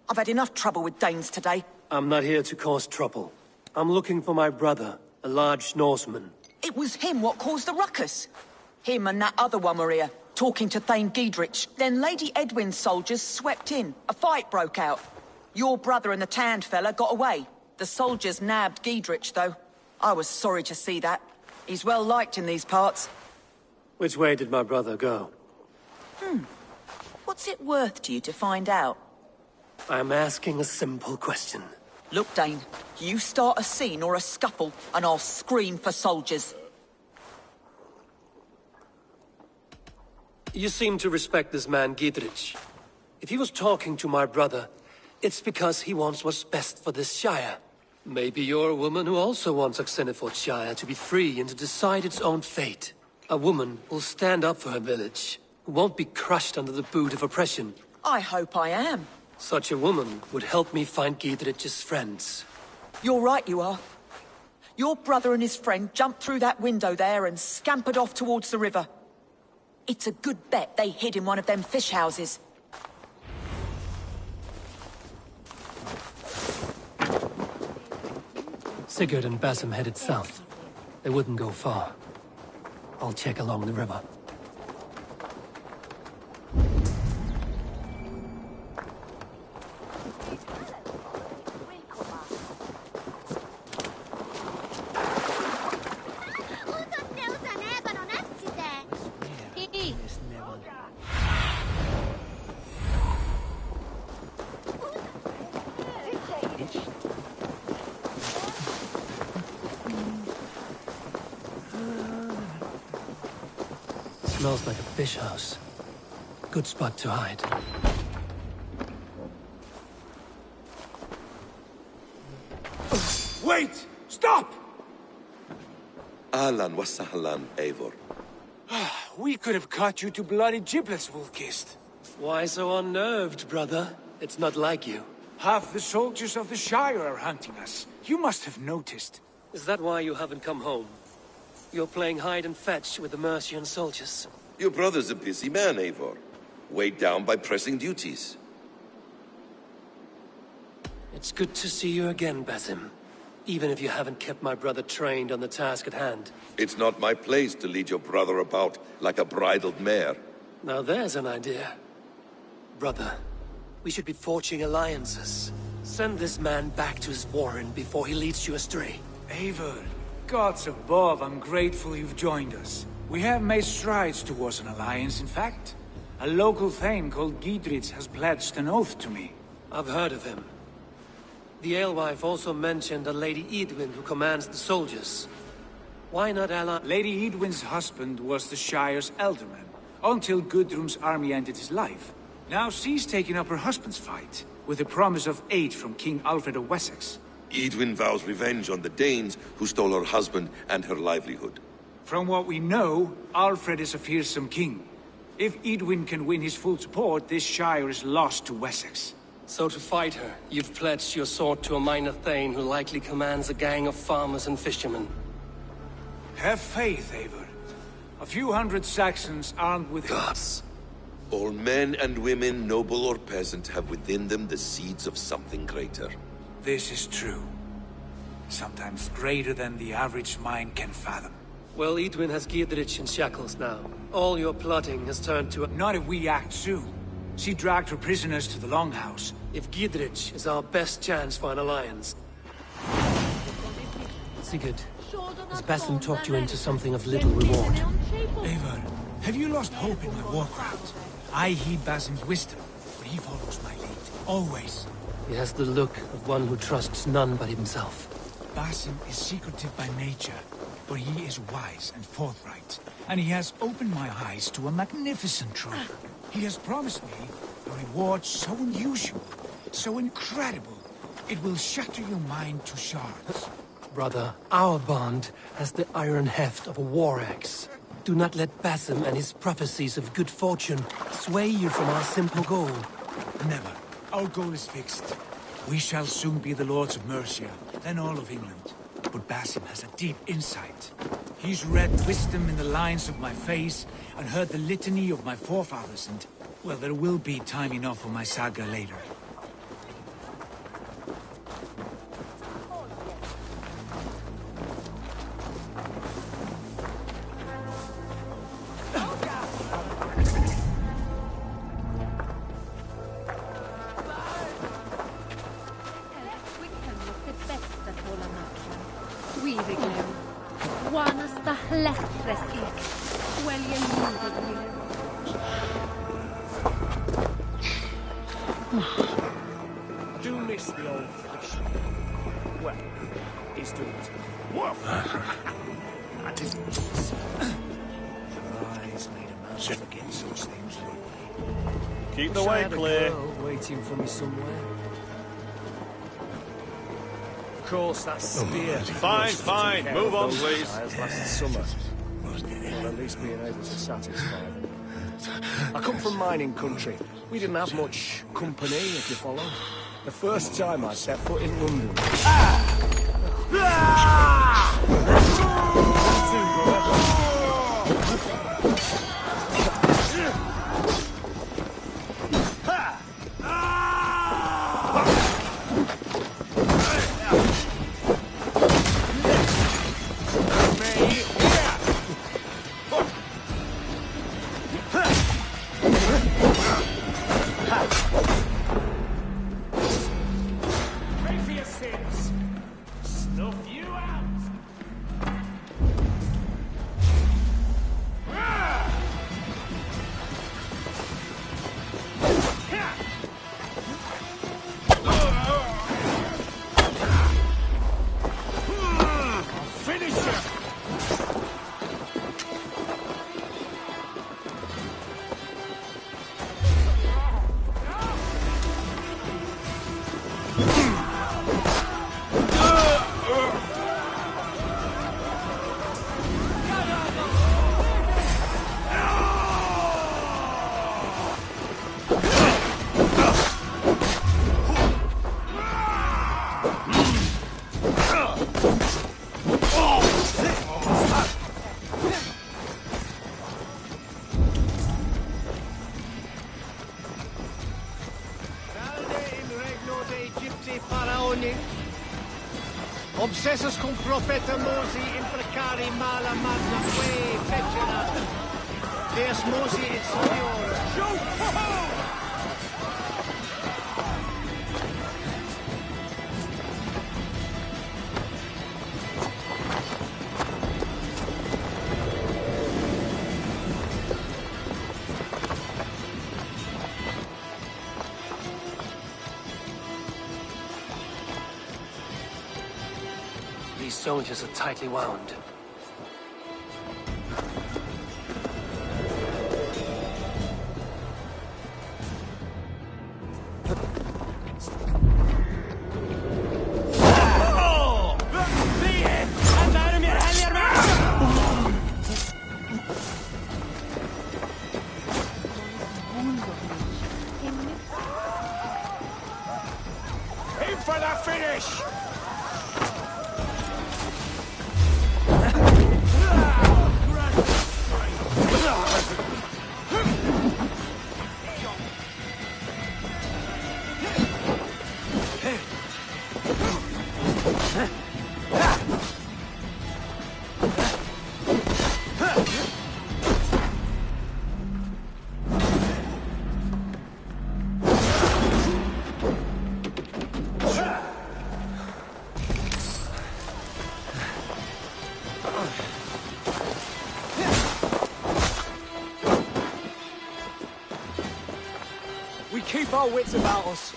I've had enough trouble with Danes today. I'm not here to cause trouble. I'm looking for my brother, a large Norseman. It was him what caused the ruckus. Him and that other one were here, talking to Thane Giedrich. Then Lady Edwin's soldiers swept in. A fight broke out. Your brother and the tanned fella got away. The soldiers nabbed Giedrich, though. I was sorry to see that. He's well liked in these parts. Which way did my brother go? What's it worth to you to find out? I'm asking a simple question. Look, Dane, you start a scene or a scuffle, and I'll scream for soldiers. You seem to respect this man, Giedrich. If he was talking to my brother, it's because he wants what's best for this Shire. Maybe you're a woman who also wants Oxenford Shire to be free and to decide its own fate. A woman who'll stand up for her village, who won't be crushed under the boot of oppression. I hope I am. Such a woman would help me find Giedrich's friends. You're right, you are. Your brother and his friend jumped through that window there and scampered off towards the river. It's a good bet they hid in one of them fish houses. Sigurd and Basim headed south. They wouldn't go far. I'll check along the river. Smells like a fish house. Good spot to hide. Wait! Stop! Ahlan wa sahlan, Eivor. We could have cut you to bloody giblets, Wolf-Kissed. Why so unnerved, brother? It's not like you. Half the soldiers of the Shire are hunting us. You must have noticed. Is that why you haven't come home? You're playing hide and fetch with the Mercian soldiers. Your brother's a busy man, Eivor. Weighed down by pressing duties. It's good to see you again, Basim. Even if you haven't kept my brother trained on the task at hand. It's not my place to lead your brother about like a bridled mare. Now there's an idea. Brother, we should be forging alliances. Send this man back to his warren before he leads you astray. Eivor, gods above, I'm grateful you've joined us. We have made strides towards an alliance, in fact. A local thane called Giedrich has pledged an oath to me. I've heard of him. The alewife also mentioned a Lady Edwin who commands the soldiers. Why not ally— Lady Edwin's husband was the Shire's elderman, until Gudrun's army ended his life. Now she's taking up her husband's fight, with the promise of aid from King Alfred of Wessex. Edwin vows revenge on the Danes who stole her husband and her livelihood. From what we know, Alfred is a fearsome king. If Edwin can win his full support, this Shire is lost to Wessex. So to fight her, you've pledged your sword to a minor thane who likely commands a gang of farmers and fishermen. Have faith, Eivor. A few hundred Saxons armed with— Gods. All men and women, noble or peasant, have within them the seeds of something greater. This is true. Sometimes greater than the average mind can fathom. Well, Edwin has Giedrich in shackles now. All your plotting has turned to a... Not if we act soon. She dragged her prisoners to the Longhouse. If Giedrich is our best chance for an alliance. Sigurd, has Basim talked you into something of little reward? Eivor, have you lost hope in my warcraft? I heed Basim's wisdom, but he follows my lead. Always. He has the look of one who trusts none but himself. Basim is secretive by nature, but he is wise and forthright. And he has opened my eyes to a magnificent truth. He has promised me a reward so unusual, so incredible, it will shatter your mind to shards. Brother, our bond has the iron heft of a war axe. Do not let Basim and his prophecies of good fortune sway you from our simple goal. Never. Our goal is fixed. We shall soon be the lords of Mercia, then all of England. But Basim has a deep insight. He's read wisdom in the lines of my face, and heard the litany of my forefathers, and... well, there will be time enough for my saga later. Do miss the old fish. Well, he's doing it. That is... Your eyes made a man forget such things. Keep the way clear. Waiting for me somewhere. Of course, that spear. Fine. Move on, please. Last summer. Or at least being able to satisfy them. I come from mining country. We didn't have much company, if you follow. The first time I set foot in London. Obsessus cum profeta Mosi imprecari mala magna que fecera. Deus Mosi et Signor. These soldiers are tightly wound. Aim for the finish! keep our wits about us.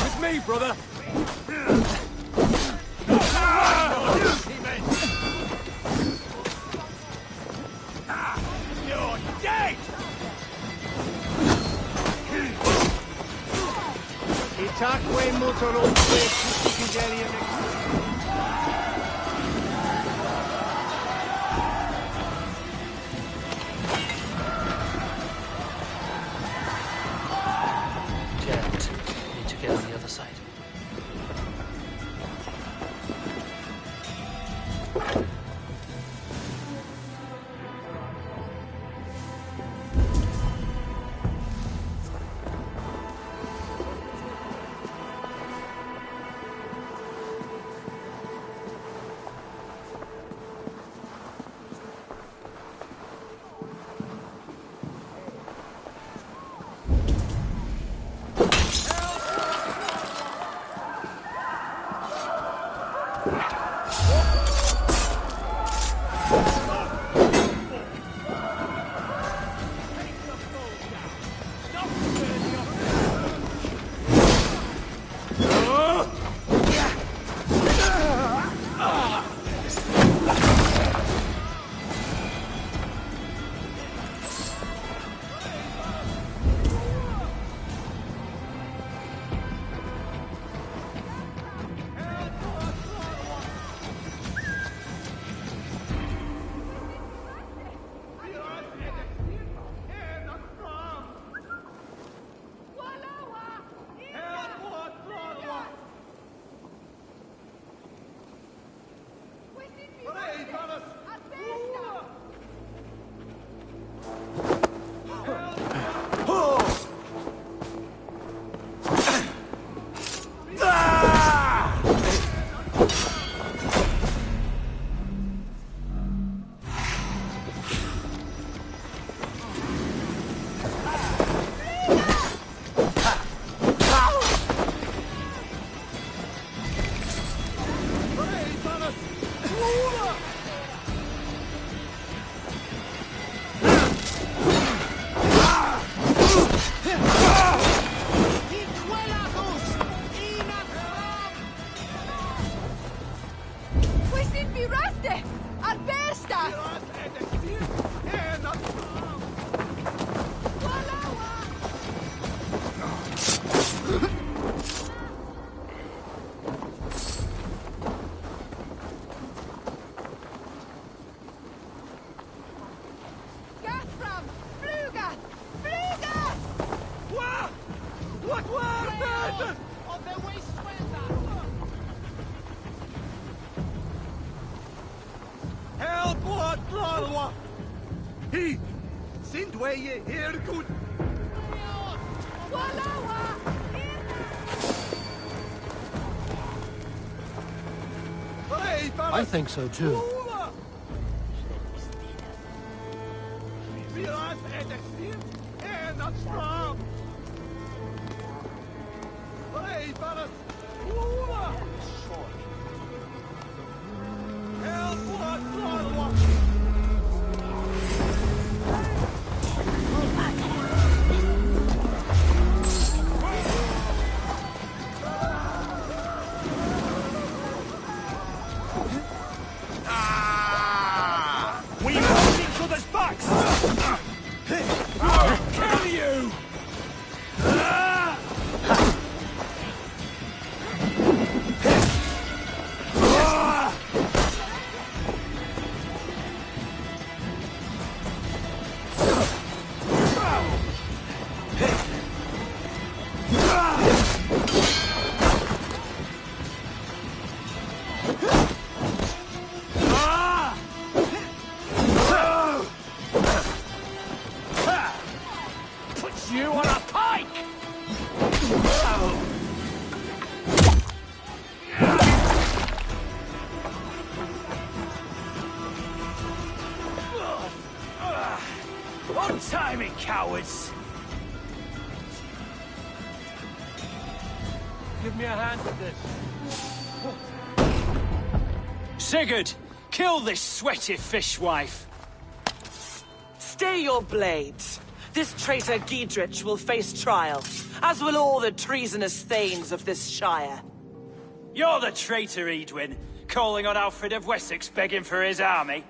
With me, brother. You're dead! Itacque motorumque Fidelia. Jet, need to get on the other side. He! Sindweye Hergut! I think so too. We hold each other's backs! I'll kill you! cowards! Give me a hand with this. Sigurd, kill this sweaty fishwife! Stay your blades. This traitor Giedrich will face trial, as will all the treasonous thanes of this shire. You're the traitor, Edwin, calling on Alfred of Wessex begging for his army.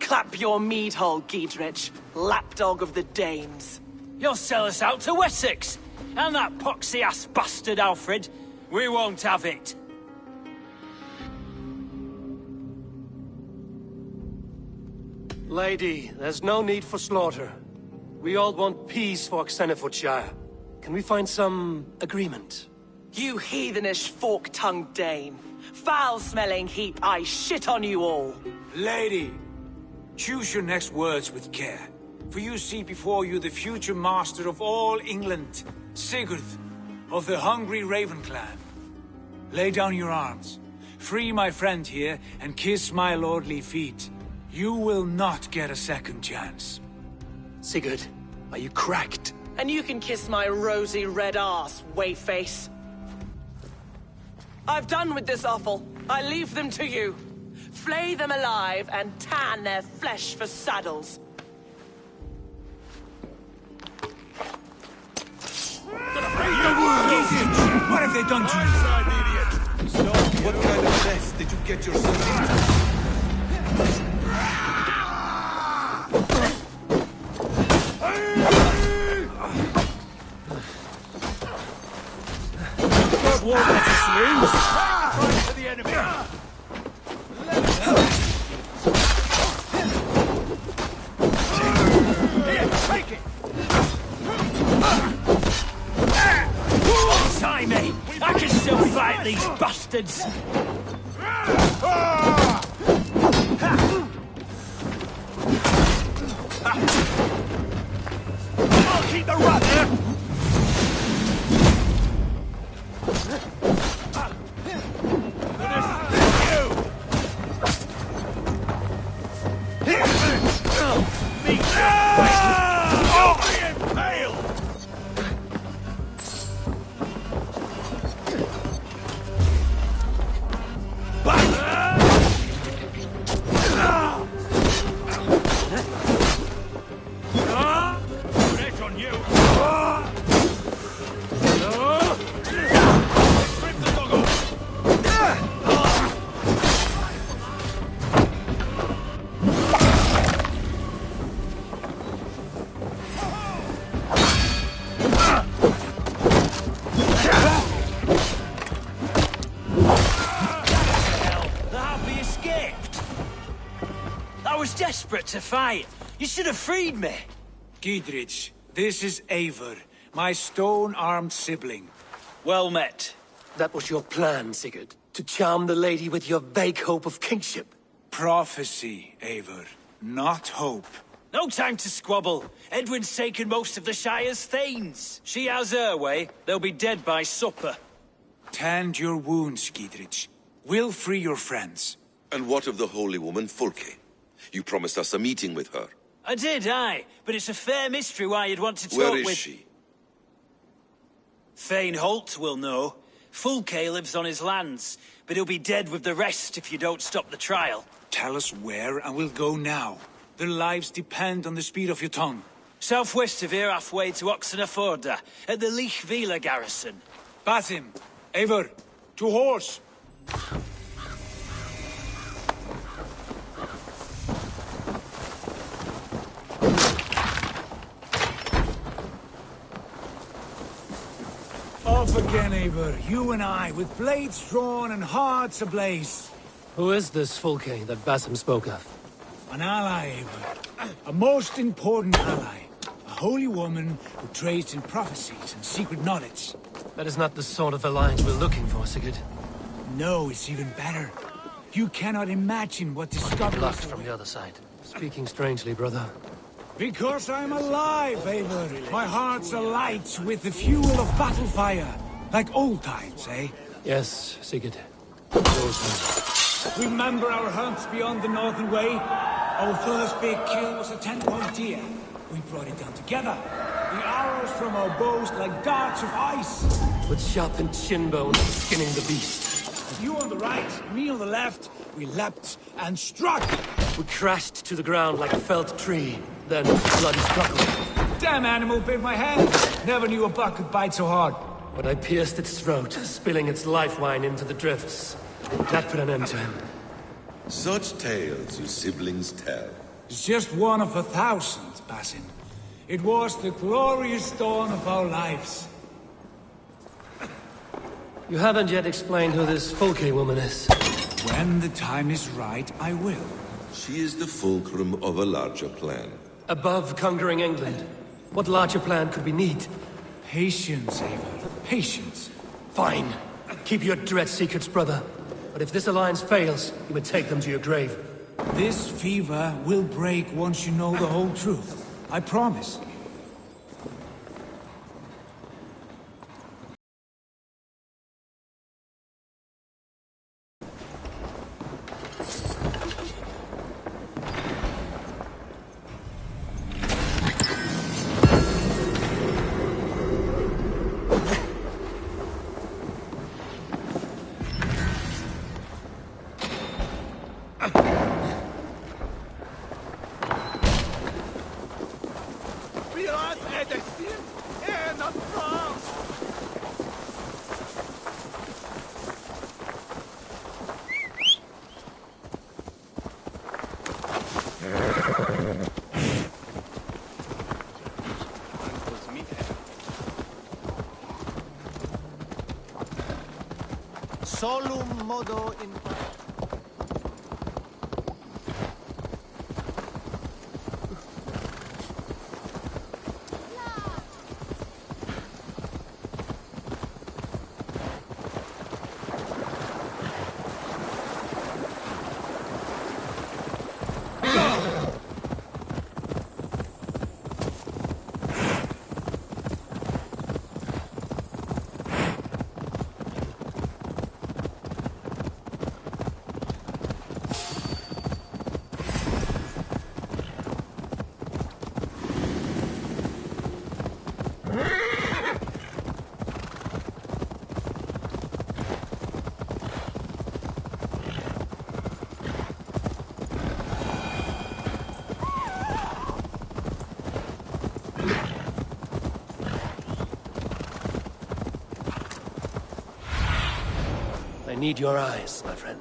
Clap your mead hole, Giedrich, lapdog of the Danes. You'll sell us out to Wessex, and that poxy-ass bastard Alfred. We won't have it. Lady, there's no need for slaughter. We all want peace for Xenofordshire. Can we find some agreement? You heathenish fork-tongued Dane. Foul-smelling heap, I shit on you all. Lady, choose your next words with care. For you see before you the future master of all England, Sigurd, of the hungry Raven clan. Lay down your arms. Free my friend here, and kiss my lordly feet. You will not get a second chance. Sigurd, are you cracked? And you can kiss my rosy red ass, wayface. I've done with this offal. I leave them to you. Flay them alive and tan their flesh for saddles. What have they done to you? What kind of mess did you get yourself into? God won't let us lose! Fight for the enemy! Here, take it! Tie me! I can still fight these bastards! I'll keep the run there! Desperate to fight. You should have freed me. Giedrich, this is Eivor, my stone-armed sibling. Well met. That was your plan, Sigurd. To charm the lady with your vague hope of kingship. Prophecy, Eivor, not hope. No time to squabble. Edwin's taken most of the Shire's thanes. She has her way. They'll be dead by supper. Tend your wounds, Giedrich. We'll free your friends. And what of the holy woman, Fulke? You promised us a meeting with her. I did, aye. But it's a fair mystery why you'd want to talk Where with... is she? Thane Holt will know. Fulke lives on his lands, but he'll be dead with the rest if you don't stop the trial. Tell us where, and we'll go now. Their lives depend on the speed of your tongue. Southwest of here, halfway to Oxenaforda, at the Lichvila garrison. Basim, Eivor, to horse! Off again, Eivor. You and I, with blades drawn and hearts ablaze. Who is this Fulke that Basim spoke of? An ally, Eivor. A most important ally. A holy woman who trades in prophecies and secret knowledge. That is not the sort of alliance we're looking for, Sigurd. No, it's even better. You cannot imagine what discoveries... Blocked from the other side. Speaking strangely, brother. Because I'm alive, Eivor. My heart's alight with the fuel of battle fire. Like old times, eh? Yes, Sigurd. Those times. Remember our hunts beyond the Northern Way? Our first big kill was a 10-point deer. We brought it down together. The arrows from our bows like darts of ice. With sharpened shin bones skinning the beast. You on the right, me on the left. We leapt and struck. We crashed to the ground like a felled tree. Then bloody struggle. Damn animal bit my hand. Never knew a buck could bite so hard. When I pierced its throat, spilling its life wine into the drifts, that put an end to him. Such tales you siblings tell. It's just one of 1,000, Basin. It was the glorious dawn of our lives. You haven't yet explained who this Folke woman is. When the time is right, I will. She is the fulcrum of a larger plan. Above conquering England, what larger plan could we need? Patience, Eivor. Patience. Fine. Keep your dread secrets, brother. But if this alliance fails, you would take them to your grave. This fever will break once you know the whole truth. I promise. Solum modo in... I need your eyes, my friend.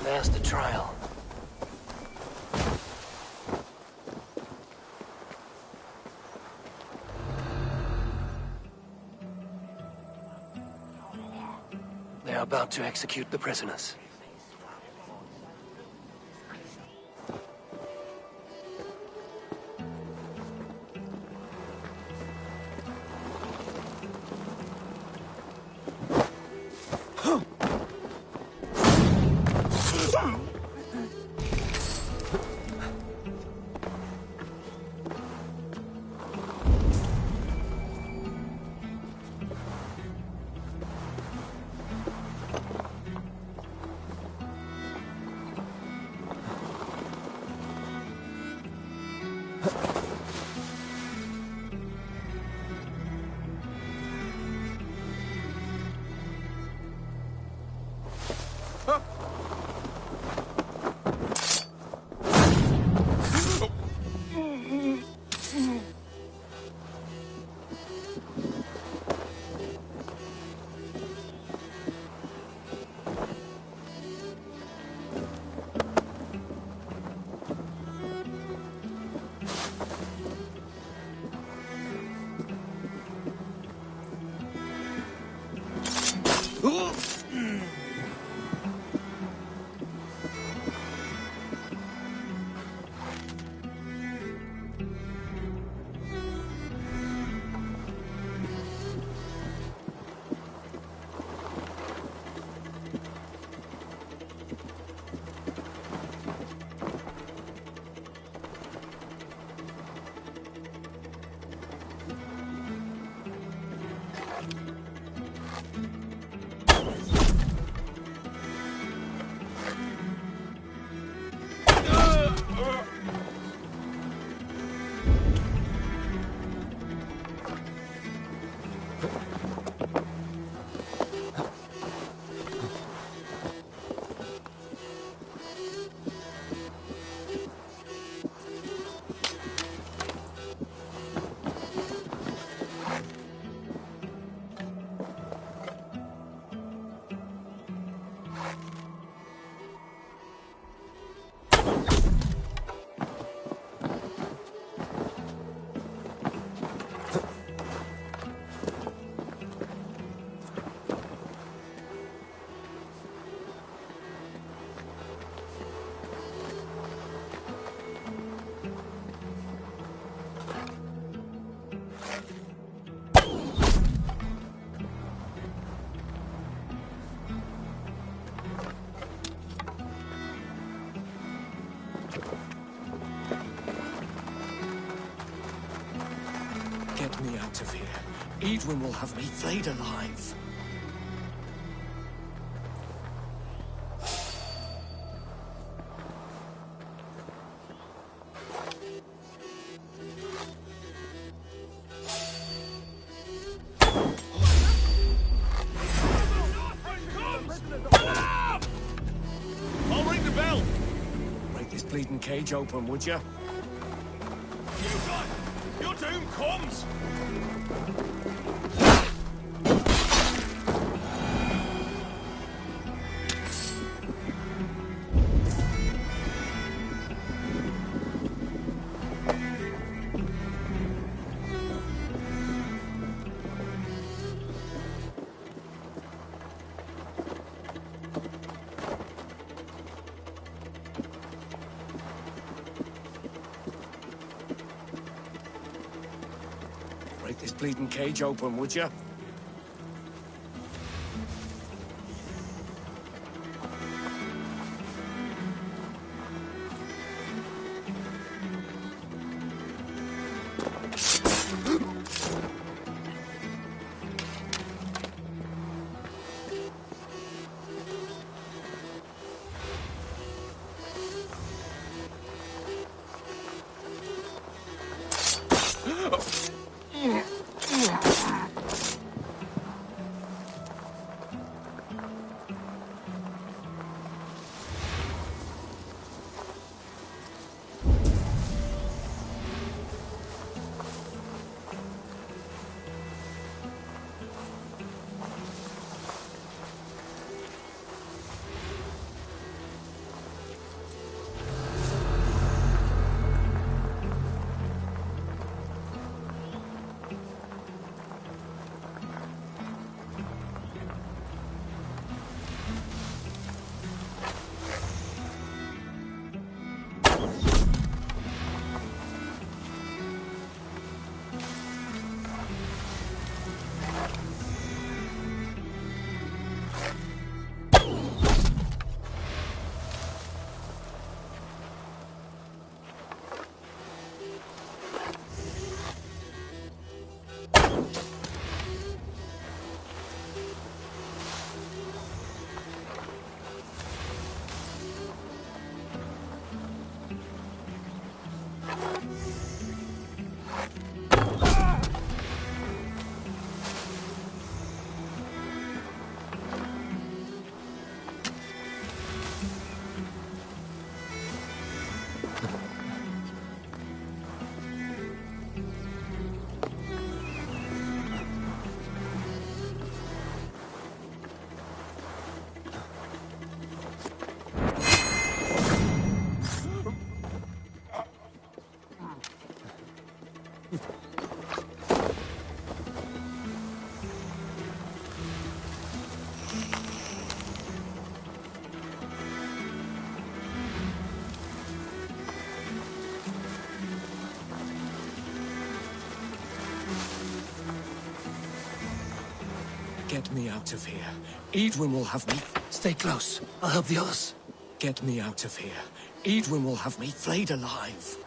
There's the trial. They are about to execute the prisoners. Edwin will have me flayed alive. I'll ring the bell. Break this bleeding cage open, would you? You guys, your doom comes. Break this bleeding cage open, would you? Get me out of here. Edwin will have me... Stay close. I'll help the others. Get me out of here. Edwin will have me flayed alive.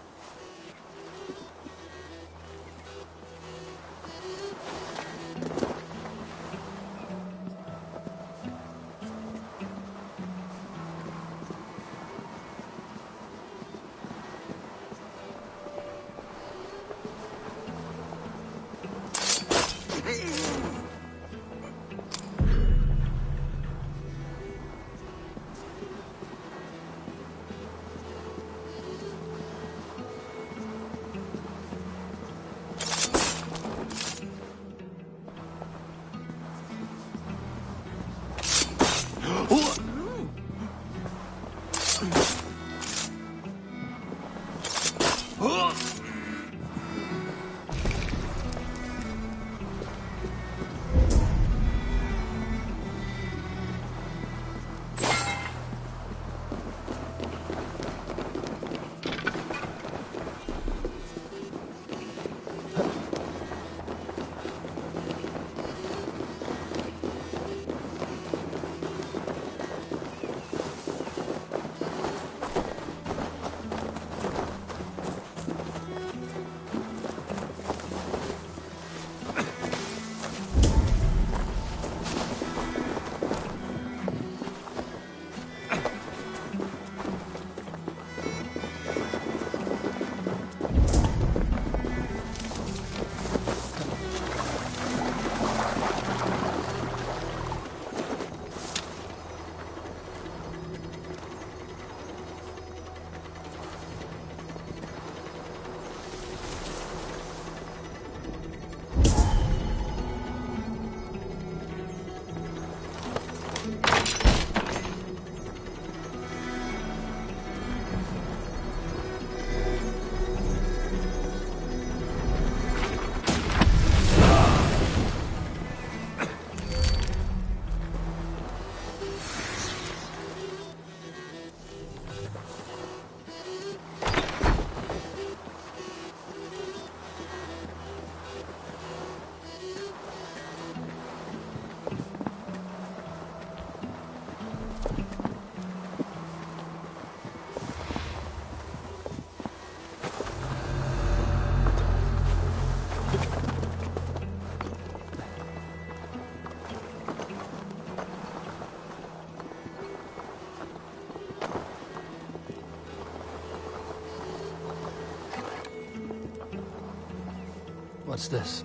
What's this?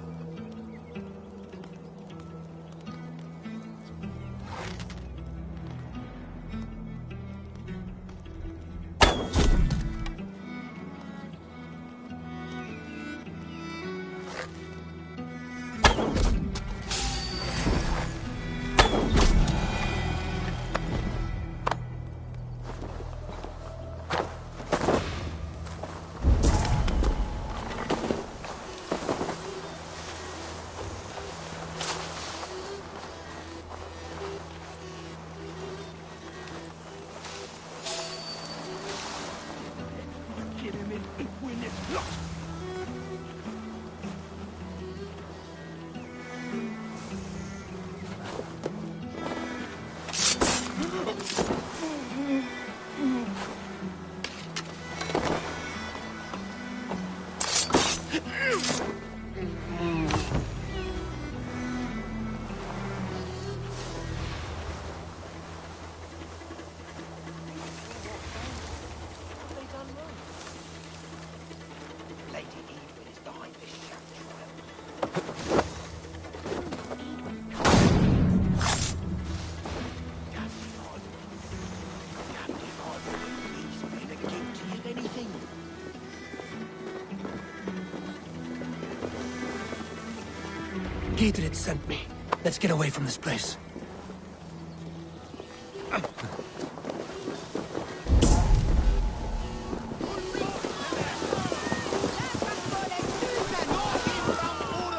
Gated sent me. Let's get away from this place.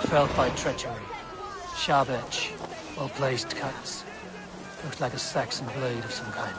Felled by treachery. Sharp edge. Well-placed cuts. Looks like a Saxon blade of some kind.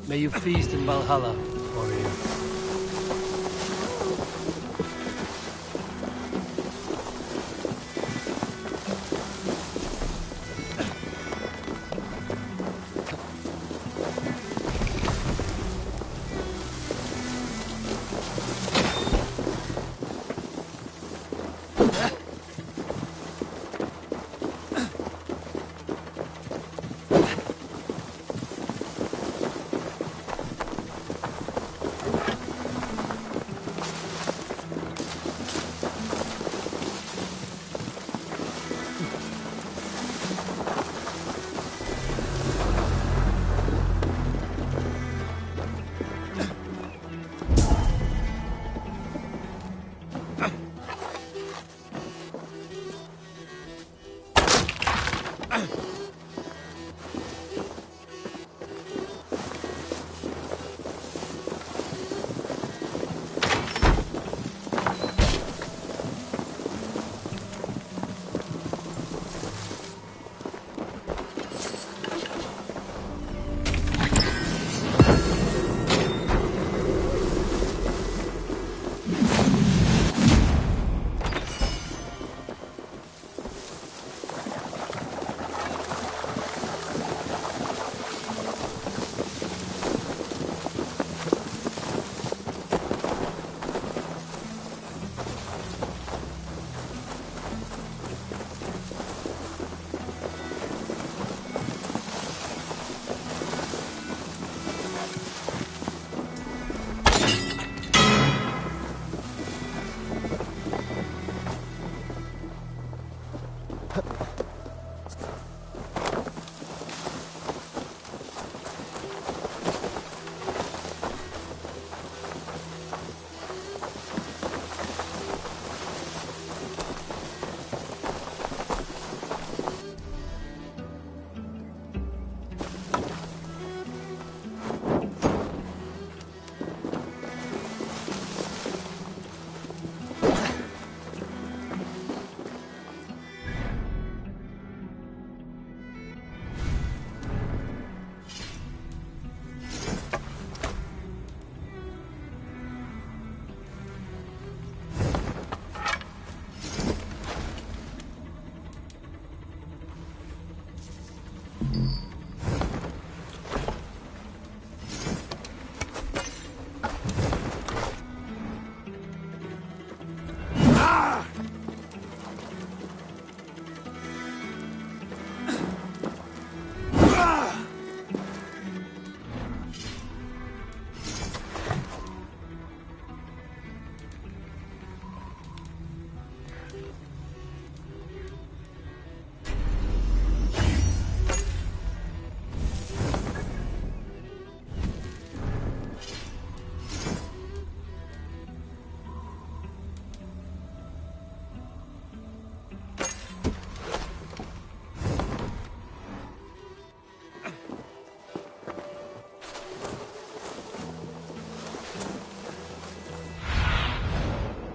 May you feast in Valhalla, warrior.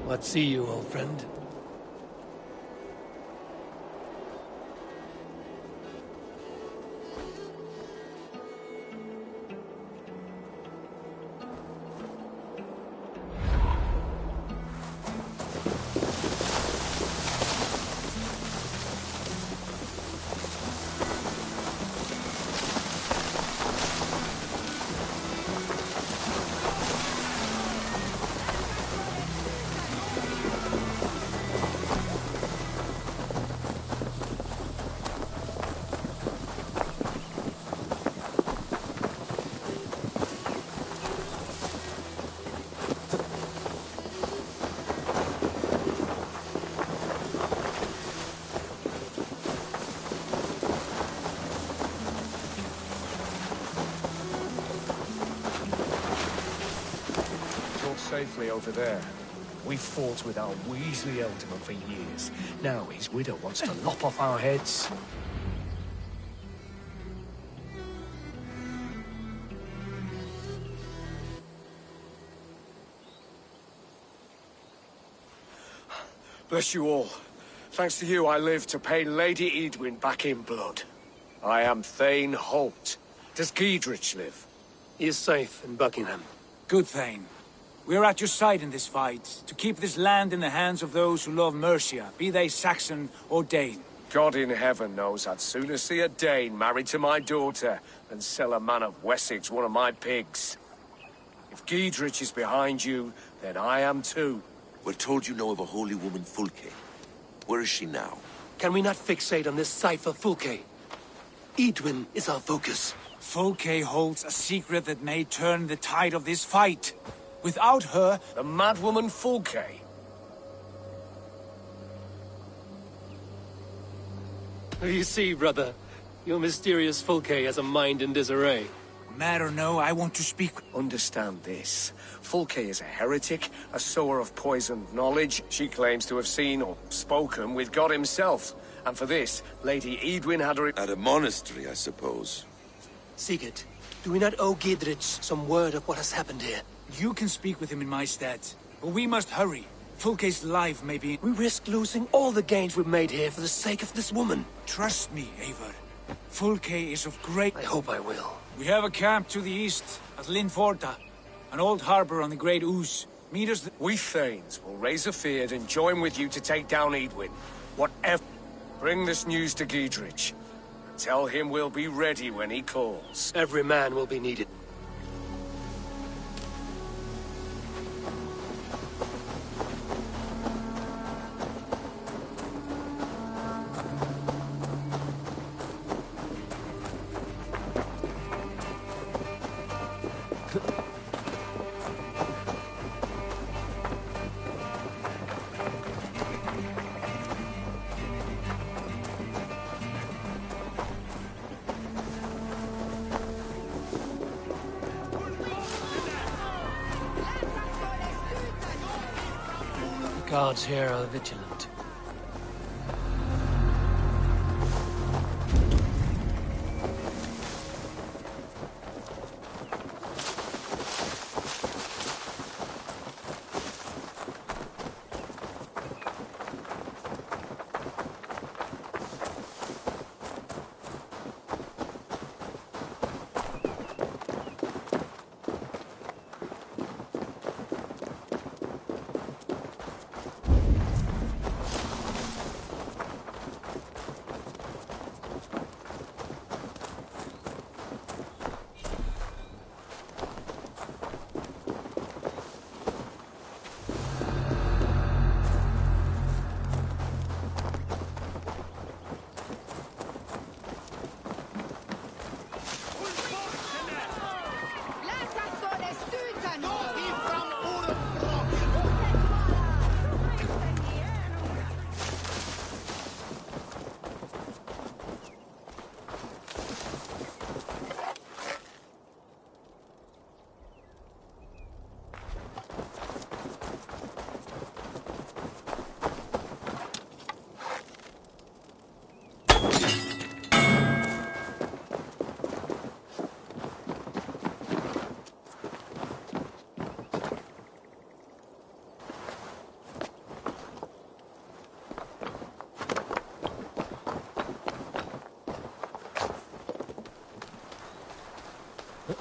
What see you, old friend? Safely over there. We fought with our Weasley Elderman for years. Now his widow wants to lop off our heads. Bless you all. Thanks to you, I live to pay Lady Edwin back in blood. I am Thane Holt. Does Giedrich live? He is safe in Buckingham. Good Thane. We are at your side in this fight, to keep this land in the hands of those who love Mercia, be they Saxon or Dane. God in heaven knows I'd sooner see a Dane married to my daughter than sell a man of Wessex one of my pigs. If Giedrich is behind you, then I am too. We're told you know of a holy woman, Fulke. Where is she now? Can we not fixate on this cipher, Fulke? Edwin is our focus. Fulke holds a secret that may turn the tide of this fight. Without her, the madwoman Fulke. You see, brother, your mysterious Fulke has a mind in disarray. Mad or no, I want to speak. Understand this. Fulke is a heretic, a sower of poisoned knowledge. She claims to have seen or spoken with God himself. And for this, Lady Edwin had her... At a monastery, I suppose. Sigurd, do we not owe Giedrich some word of what has happened here? You can speak with him in my stead, but we must hurry. Fulke's life may be... We risk losing all the gains we've made here for the sake of this woman. Trust me, Eivor. Fulke is of great... I hope I will. We have a camp to the east, at Linforta. An old harbor on the Great Ouse. Meet us... We Thanes will raise a feard and join with you to take down Edwin. Whatever... Bring this news to Giedrich. Tell him we'll be ready when he calls. Every man will be needed. Guards here are vigilant. What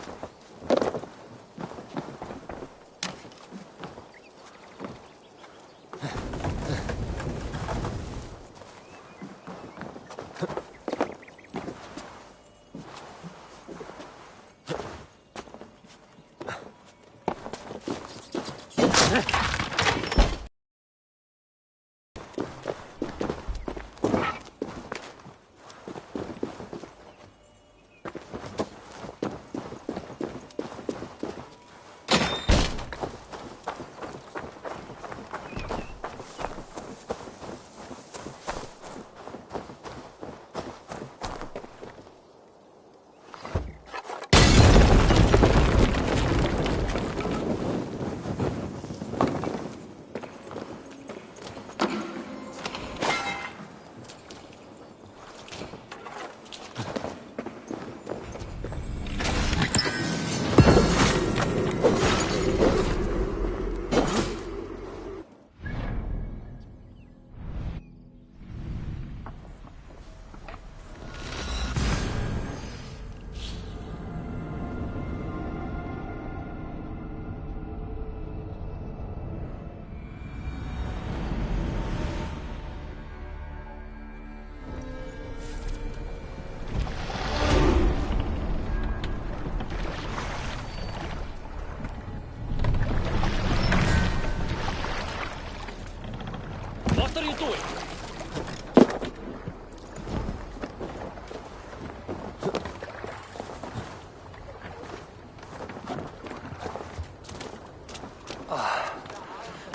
are you doing?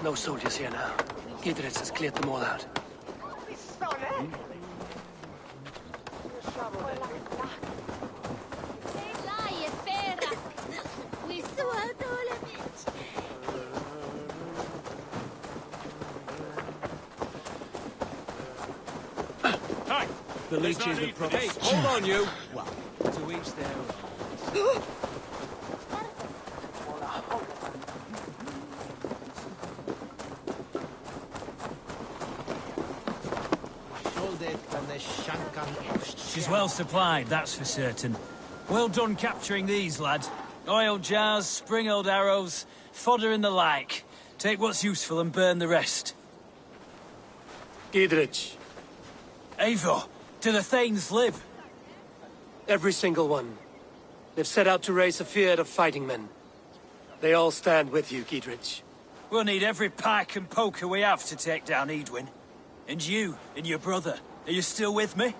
No soldiers here now. Gidritz has cleared them all out. Hi. The leech is the problem. Hey, hold on, you. Well, to each their own. She's well supplied, that's for certain. Well done capturing these, lad. Oil jars, spring-oiled arrows, fodder and the like. Take what's useful and burn the rest. Gidritch. Eivor, do the Thanes live? Every single one. They've set out to raise a fear of fighting men. They all stand with you, Gidritch. We'll need every pike and poker we have to take down Edwin. And you, and your brother, are you still with me?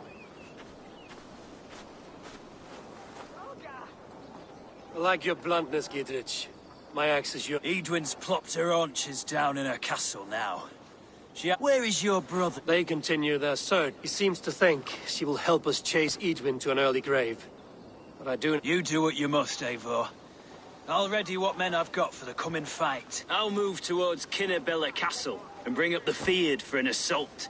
I like your bluntness, Gidritch. My axe is your... Edwin's plopped her haunches down in her castle now. Where is your brother? They continue their search. He seems to think she will help us chase Edwin to an early grave. But I do... You do what you must, Eivor. I'll ready what men I've got for the coming fight. I'll move towards Kinnabella Castle and bring up the Fyrd for an assault.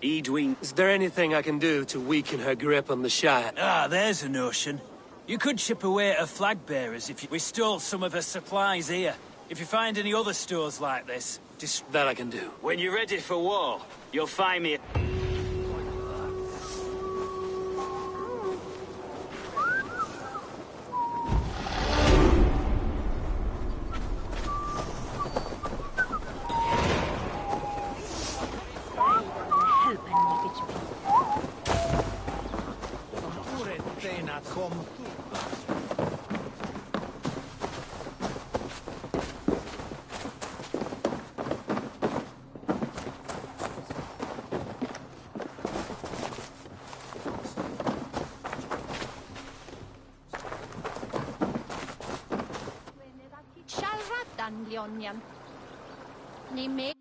Edwin... Is there anything I can do to weaken her grip on the Shire? Ah, there's a notion. You could chip away at her flag bearers if you... We stole some of her supplies here. If you find any other stores like this, that I can do. When you're ready for war, you'll find me... Ni me